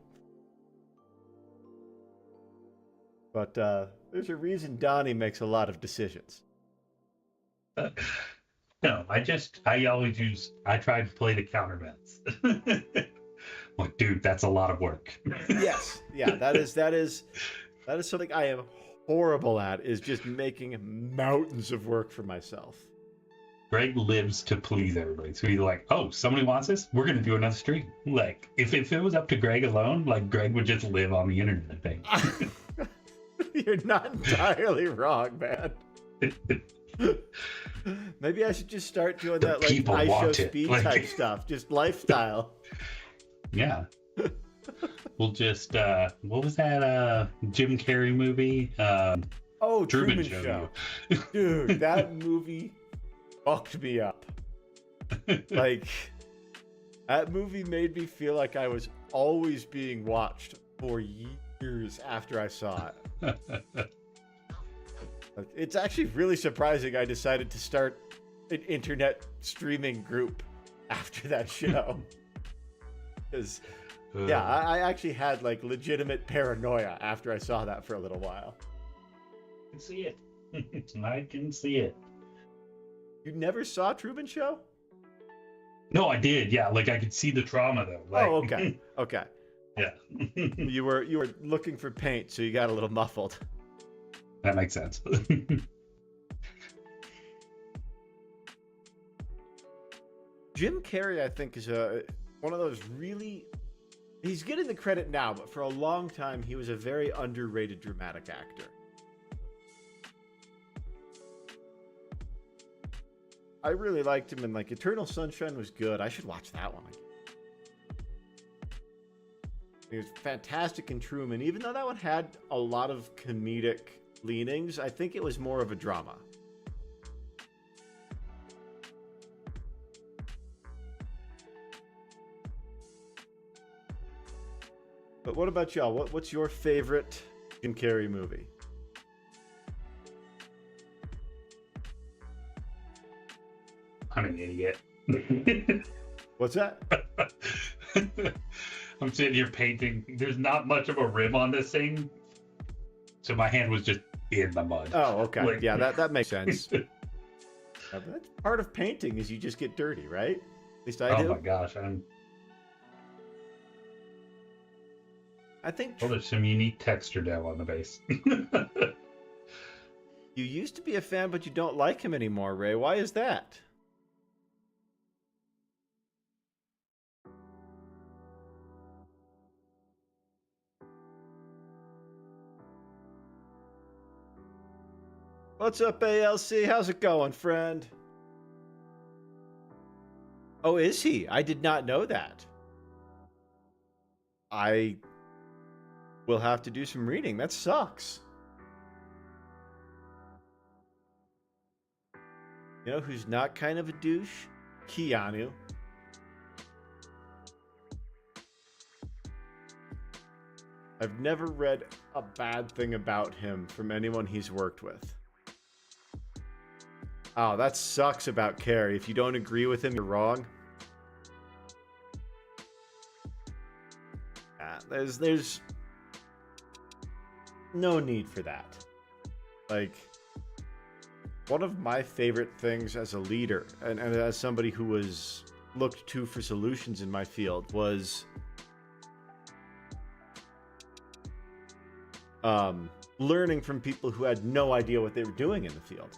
But there's a reason Donnie makes a lot of decisions. No, I try to play the counterbalance. Like, dude, that's a lot of work. Yes, yeah, that is something I am horrible at, is just making mountains of work for myself. Greg lives to please everybody. So he's like, oh, somebody wants this? We're going to do another stream. Like, if it was up to Greg alone, like, Greg would just live on the internet, I think. You're not entirely wrong, man. Maybe I should just start doing that, like, I show speed type stuff. Just lifestyle. Yeah. We'll just, what was that Jim Carrey movie? Truman Show. Dude, that movie fucked me up. Like, that movie made me feel like I was always being watched for years after I saw it. It's actually really surprising I decided to start an internet streaming group after that show. Because, yeah, I actually had, like, legitimate paranoia after I saw that for a little while. I can see it. I can see it. You never saw Truman Show? No, I did. Yeah, like, I could see the trauma, though. Like... Oh, okay. Okay. Yeah. You were looking for paint, so you got a little muffled. That makes sense. Jim Carrey, I think, is one of those really... He's getting the credit now, but for a long time, he was a very underrated dramatic actor. I really liked him, and, like, Eternal Sunshine was good. I should watch that one again. He was fantastic in Truman. Even though that one had a lot of comedic leanings, I think it was more of a drama. But what about y'all? What's your favorite Jim Carrey movie? I'm an idiot. What's that? I'm sitting here painting. There's not much of a rim on this thing, so my hand was just in the mud. Oh, okay. Like... Yeah, that makes sense. That's part of painting, is you just get dirty, right? At least I Oh do. my gosh, I think there's some unique texture down on the base. you used to be a fan, but you don't like him anymore, Ray. Why is that? What's up, ALC? How's it going, friend? Oh, is he? I did not know that. I will have to do some reading. That sucks. You know who's not kind of a douche? Keanu. I've never read a bad thing about him from anyone he's worked with. Oh, that sucks about Carrie. If you don't agree with him, you're wrong. Yeah, there's no need for that. Like, one of my favorite things as a leader and as somebody who was looked to for solutions in my field was learning from people who had no idea what they were doing in the field.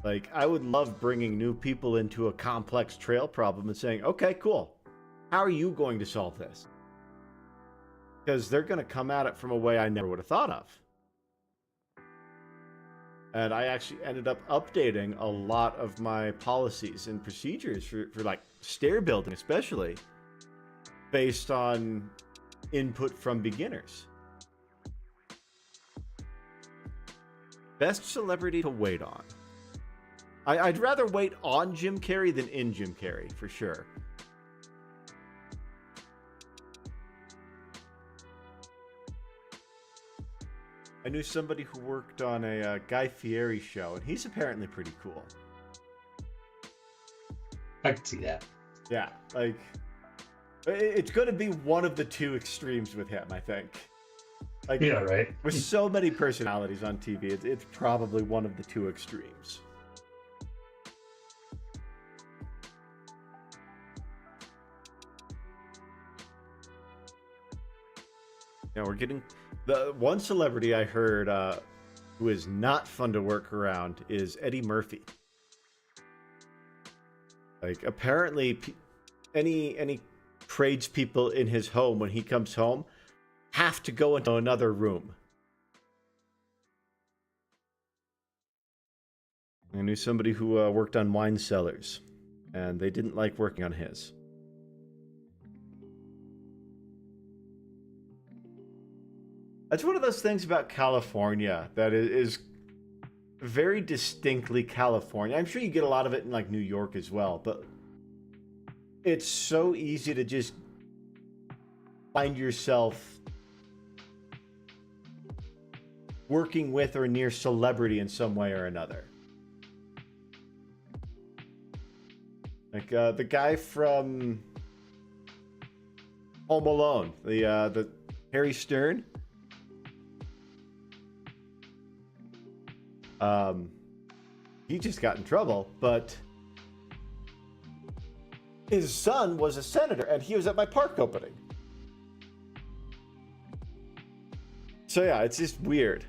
Like, I would love bringing new people into a complex trail problem and saying, okay, cool. How are you going to solve this? Because they're going to come at it from a way I never would have thought of. And I actually ended up updating a lot of my policies and procedures for like stair building, especially based on input from beginners. Best celebrity to wait on. I'd rather wait on Jim Carrey than in Jim Carrey, for sure. I knew somebody who worked on a Guy Fieri show, and he's apparently pretty cool. I can see that. Yeah, like, it's going to be one of the two extremes with him, I think. Like, Yeah, right. With so many personalities on TV, it's probably one of the two extremes. Now we're getting the one celebrity I heard who is not fun to work around is Eddie Murphy. Like, apparently any tradespeople in his home when he comes home have to go into another room. I knew somebody who worked on wine cellars, and they didn't like working on his. That's one of those things about California that is very distinctly California. I'm sure you get a lot of it in like New York as well, but it's so easy to just find yourself working with or near celebrity in some way or another. Like the guy from Home Alone, the Harry Stern. He just got in trouble, but his son was a senator, and he was at my park opening. So yeah, it's just weird.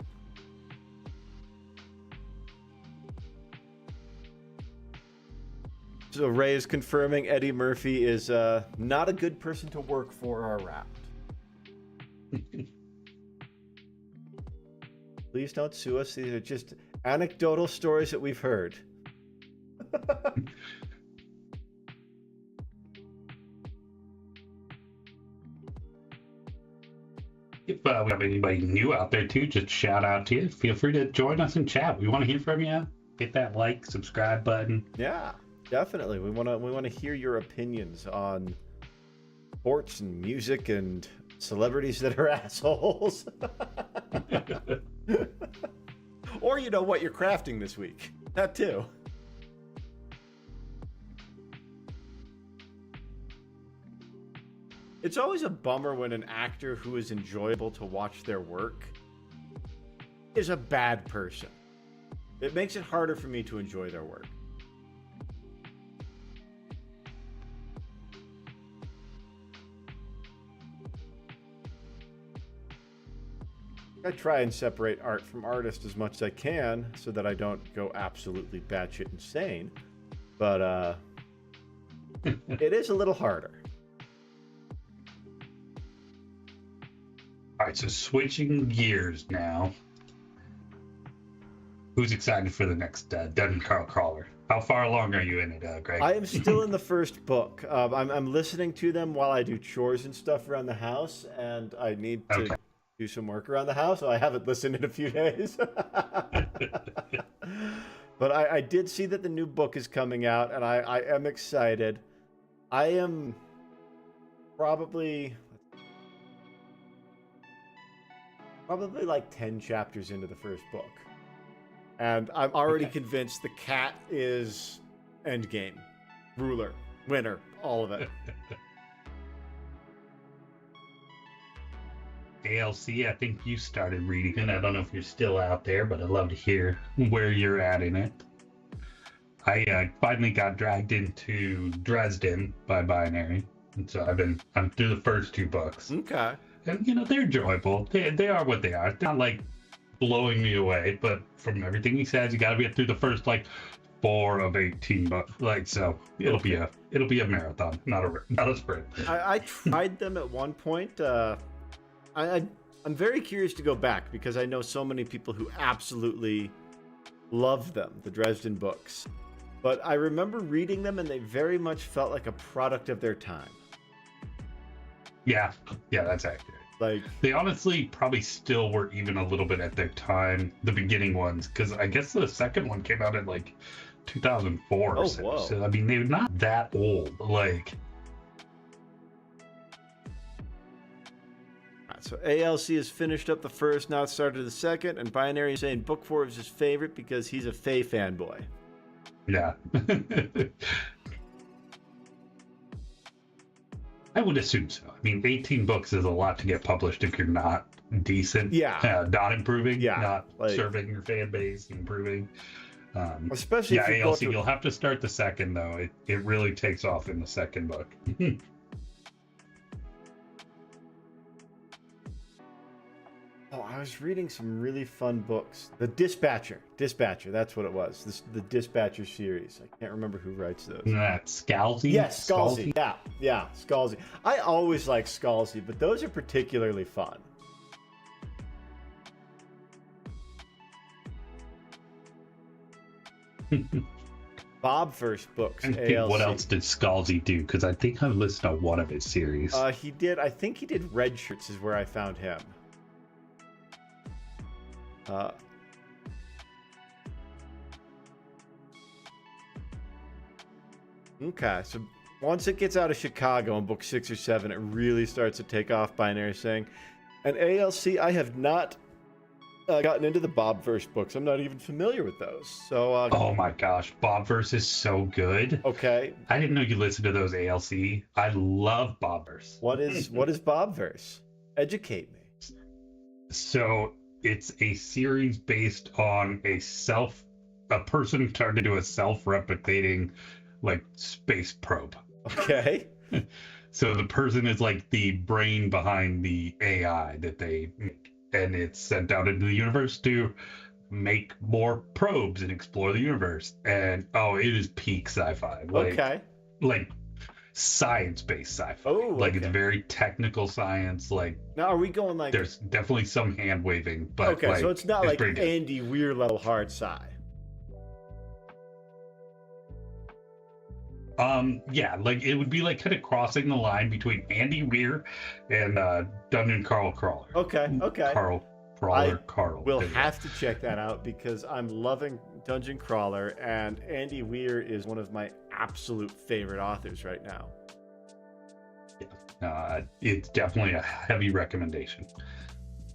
So Ray is confirming Eddie Murphy is not a good person to work for or around. Please don't sue us. These are just anecdotal stories that we've heard. If we have anybody new out there too, just shout out to you. Feel free to join us in chat. We want to hear from you. Hit that like, subscribe button. Yeah, definitely. We want to hear your opinions on sports and music and celebrities that are assholes. Or you know what you're crafting this week. That too. It's always a bummer when an actor who is enjoyable to watch their work is a bad person. It makes it harder for me to enjoy their work. I try and separate art from artist as much as I can so that I don't go absolutely batshit insane. But it is a little harder. All right, so switching gears now. Who's excited for the next Dungeon Crawler? How far along are you in it, Greg? I am still in the first book. I'm listening to them while I do chores and stuff around the house, and I need to do some work around the house, so I haven't listened in a few days. But I did see that the new book is coming out, and I am excited. I am probably like 10 chapters into the first book. And I'm already convinced the cat is endgame, ruler, winner, all of it. ALC, I think you started reading it. I don't know if you're still out there, but I'd love to hear where you're at in it. I finally got dragged into Dresden by Binary, and so I'm through the first 2 books. Okay. And they're enjoyable. They are what they are. They're not like blowing me away, but from everything he says, you got to get through the first 4 of 18 books. So it'll be a marathon, not a sprint. I tried them at one point. I'm very curious to go back because I know so many people who absolutely love them, the Dresden books. But I remember reading them, and they very much felt like a product of their time. Yeah, that's accurate. They honestly probably still were even a little bit at their time, the beginning ones, because I guess the second one came out in 2004 or so. Whoa. So I mean, they're not that old. So ALC has finished up the first, now it started the second, and Binary is saying book 4 is his favorite because he's a Fae fanboy. Yeah. I would assume so. I mean, 18 books is a lot to get published if you're not decent. Yeah. Not improving. Yeah. Not serving your fan base, improving. Especially if you ALC, you'll have to start the second, though. It really takes off in the second book. Oh, I was reading some really fun books. The Dispatcher, that's what it was. The Dispatcher series. I can't remember who writes those. That's Scalzi? Yes, Scalzi. Yeah, Scalzi. I always like Scalzi, but those are particularly fun. Bob first books. ALC. What else did Scalzi do? Because I think I've listened to one of his series. I think he did Red Shirts is where I found him. Okay, so once it gets out of Chicago in book 6 or 7, it really starts to take off, Binary saying. And ALC, I have not gotten into the Bobverse books. I'm not even familiar with those. So. Oh my gosh, Bobverse is so good. Okay. I didn't know you listened to those, ALC. I love Bobverse. What is Bobverse? Educate me. So it's a series based on a person who turned into a self-replicating space probe. Okay. So the person is the brain behind the AI that they make, and it's sent out into the universe to make more probes and explore the universe. And it is peak sci-fi. Okay. Science-based sci-fi. Oh, okay. It's very technical science. Now, are we going there's definitely some hand waving, but okay, so it's not it's Andy Weir level hard sci. It would be kind of crossing the line between Andy Weir and Dungeon Crawler. Okay. Carl. We'll have to check that out because I'm loving Dungeon Crawler, and Andy Weir is one of my absolute favorite authors right now. Yeah, it's definitely a heavy recommendation.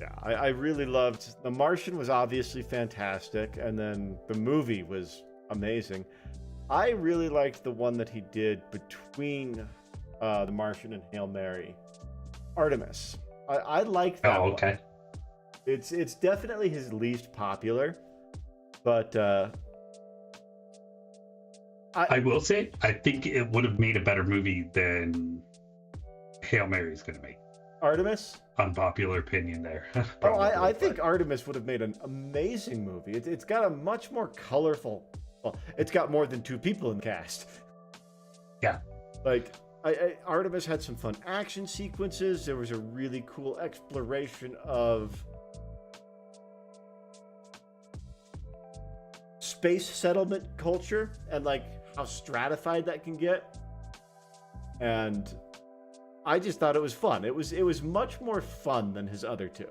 Yeah, I really loved The Martian. Was obviously fantastic, and then the movie was amazing. I really liked the one that he did between The Martian and Hail Mary, Artemis. I liked that one. Okay. It's definitely his least popular, but I will say I think it would have made a better movie than Hail Mary's going to make. Artemis? Unpopular opinion there. Oh, Probably, I think but Artemis would have made an amazing movie. It's got a much more colorful. Well, it's got more than 2 people in the cast. yeah. Like, Artemis had some fun action sequences. There was a really cool exploration of space settlement culture and like how stratified that can get. And I just thought it was fun. It was much more fun than his other 2.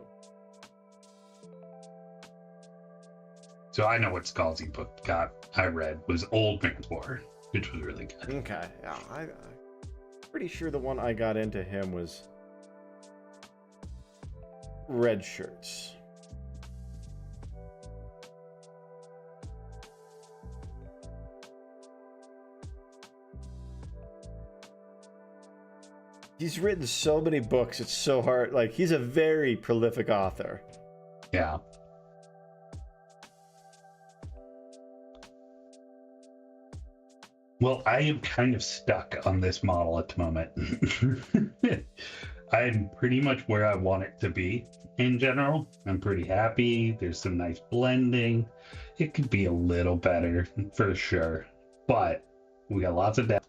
So I know what Scalzi book I read was Old Man's War, which was really good. Okay, yeah, I'm pretty sure the one I got into him was Red Shirts. He's written so many books, it's so hard. Like, he's a very prolific author. Yeah. Well, I am kind of stuck on this model at the moment. I'm pretty much where I want it to be in general. I'm pretty happy. There's some nice blending. It could be a little better for sure, but we got lots of depth.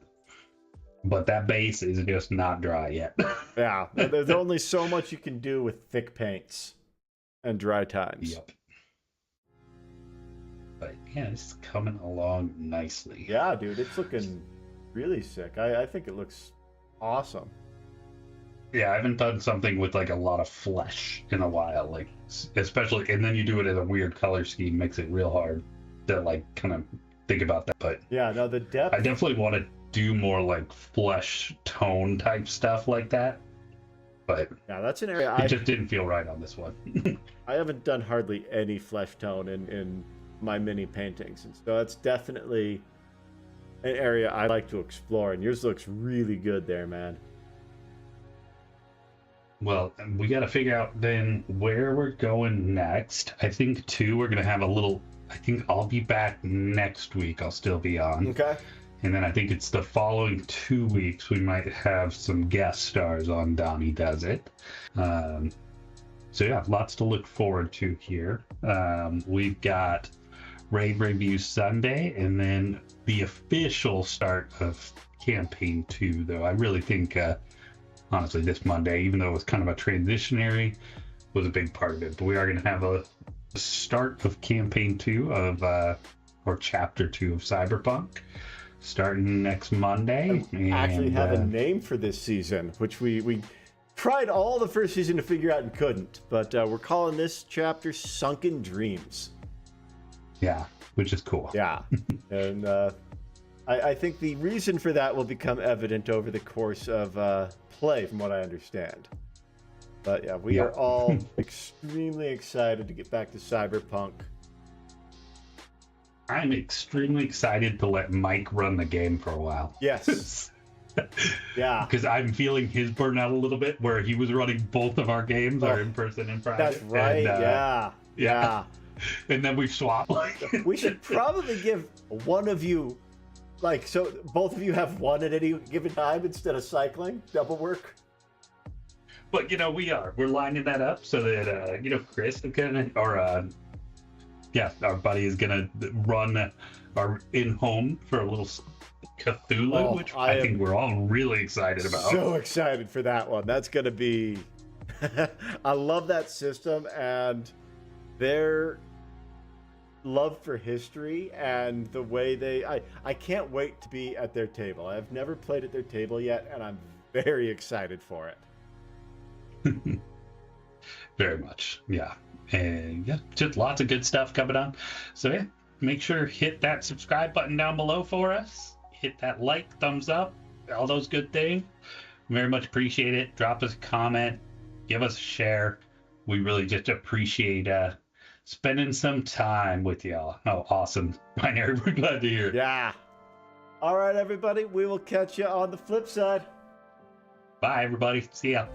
But that base is just not dry yet. Yeah, there's only so much you can do with thick paints and dry times. Yep. But yeah, it's coming along nicely. Yeah, dude, it's looking really sick. I think it looks awesome. Yeah, I haven't done something with like a lot of flesh in a while, like especially, and then you do it in a weird color scheme, makes it real hard to like kind of think about that. But yeah, no, the depth. I definitely want to do more like flesh tone type stuff like that. But yeah, that's an area it just didn't feel right on this one. I haven't done hardly any flesh tone in my mini paintings, and so that's definitely an area I like to explore. And yours looks really good there, man. Well, we got to figure out then where we're going next. I think too, we're gonna have a little. I think I'll be back next week. I'll still be on. Okay. And then I think it's the following 2 weeks we might have some guest stars on Donnie Does It. So yeah, lots to look forward to here. We've got Rave Review Sunday, and then the official start of Campaign 2, though I really think, honestly, this Monday, even though it was kind of a transitionary, was a big part of it. But we are going to have a start of Campaign 2 of, or Chapter 2 of Cyberpunk, starting next Monday. I actually have a name for this season, which we tried all the first season to figure out and couldn't. But we're calling this chapter Sunken Dreams. Yeah, which is cool. Yeah. And I think the reason for that will become evident over the course of play, from what I understand. But yeah, we are all extremely excited to get back to Cyberpunk. I'm extremely excited to let Mike run the game for a while. Yes. Yeah. Because I'm feeling his burnout a little bit, where he was running both of our games, our in-person and private. That's right. And, yeah. And then we swapped. We should probably give one of you, like, so both of you have one at any given time instead of cycling, double work. But, we're lining that up so that, Chris is going to, or, our buddy is going to run our in-home for a little Cthulhu, which I think we're all really excited about. So excited for that one. That's going to be... I love that system and their love for history and the way they... I can't wait to be at their table. I've never played at their table yet, and I'm very excited for it. Very much, yeah. And yeah, just lots of good stuff coming on. So yeah, make sure hit that subscribe button down below for us. Hit that like, thumbs up, all those good things. Very much appreciate it. Drop us a comment, give us a share. We really just appreciate spending some time with y'all. Oh, awesome. Binary, we're glad to hear it. Yeah. All right, everybody. We will catch you on the flip side. Bye, everybody. See ya.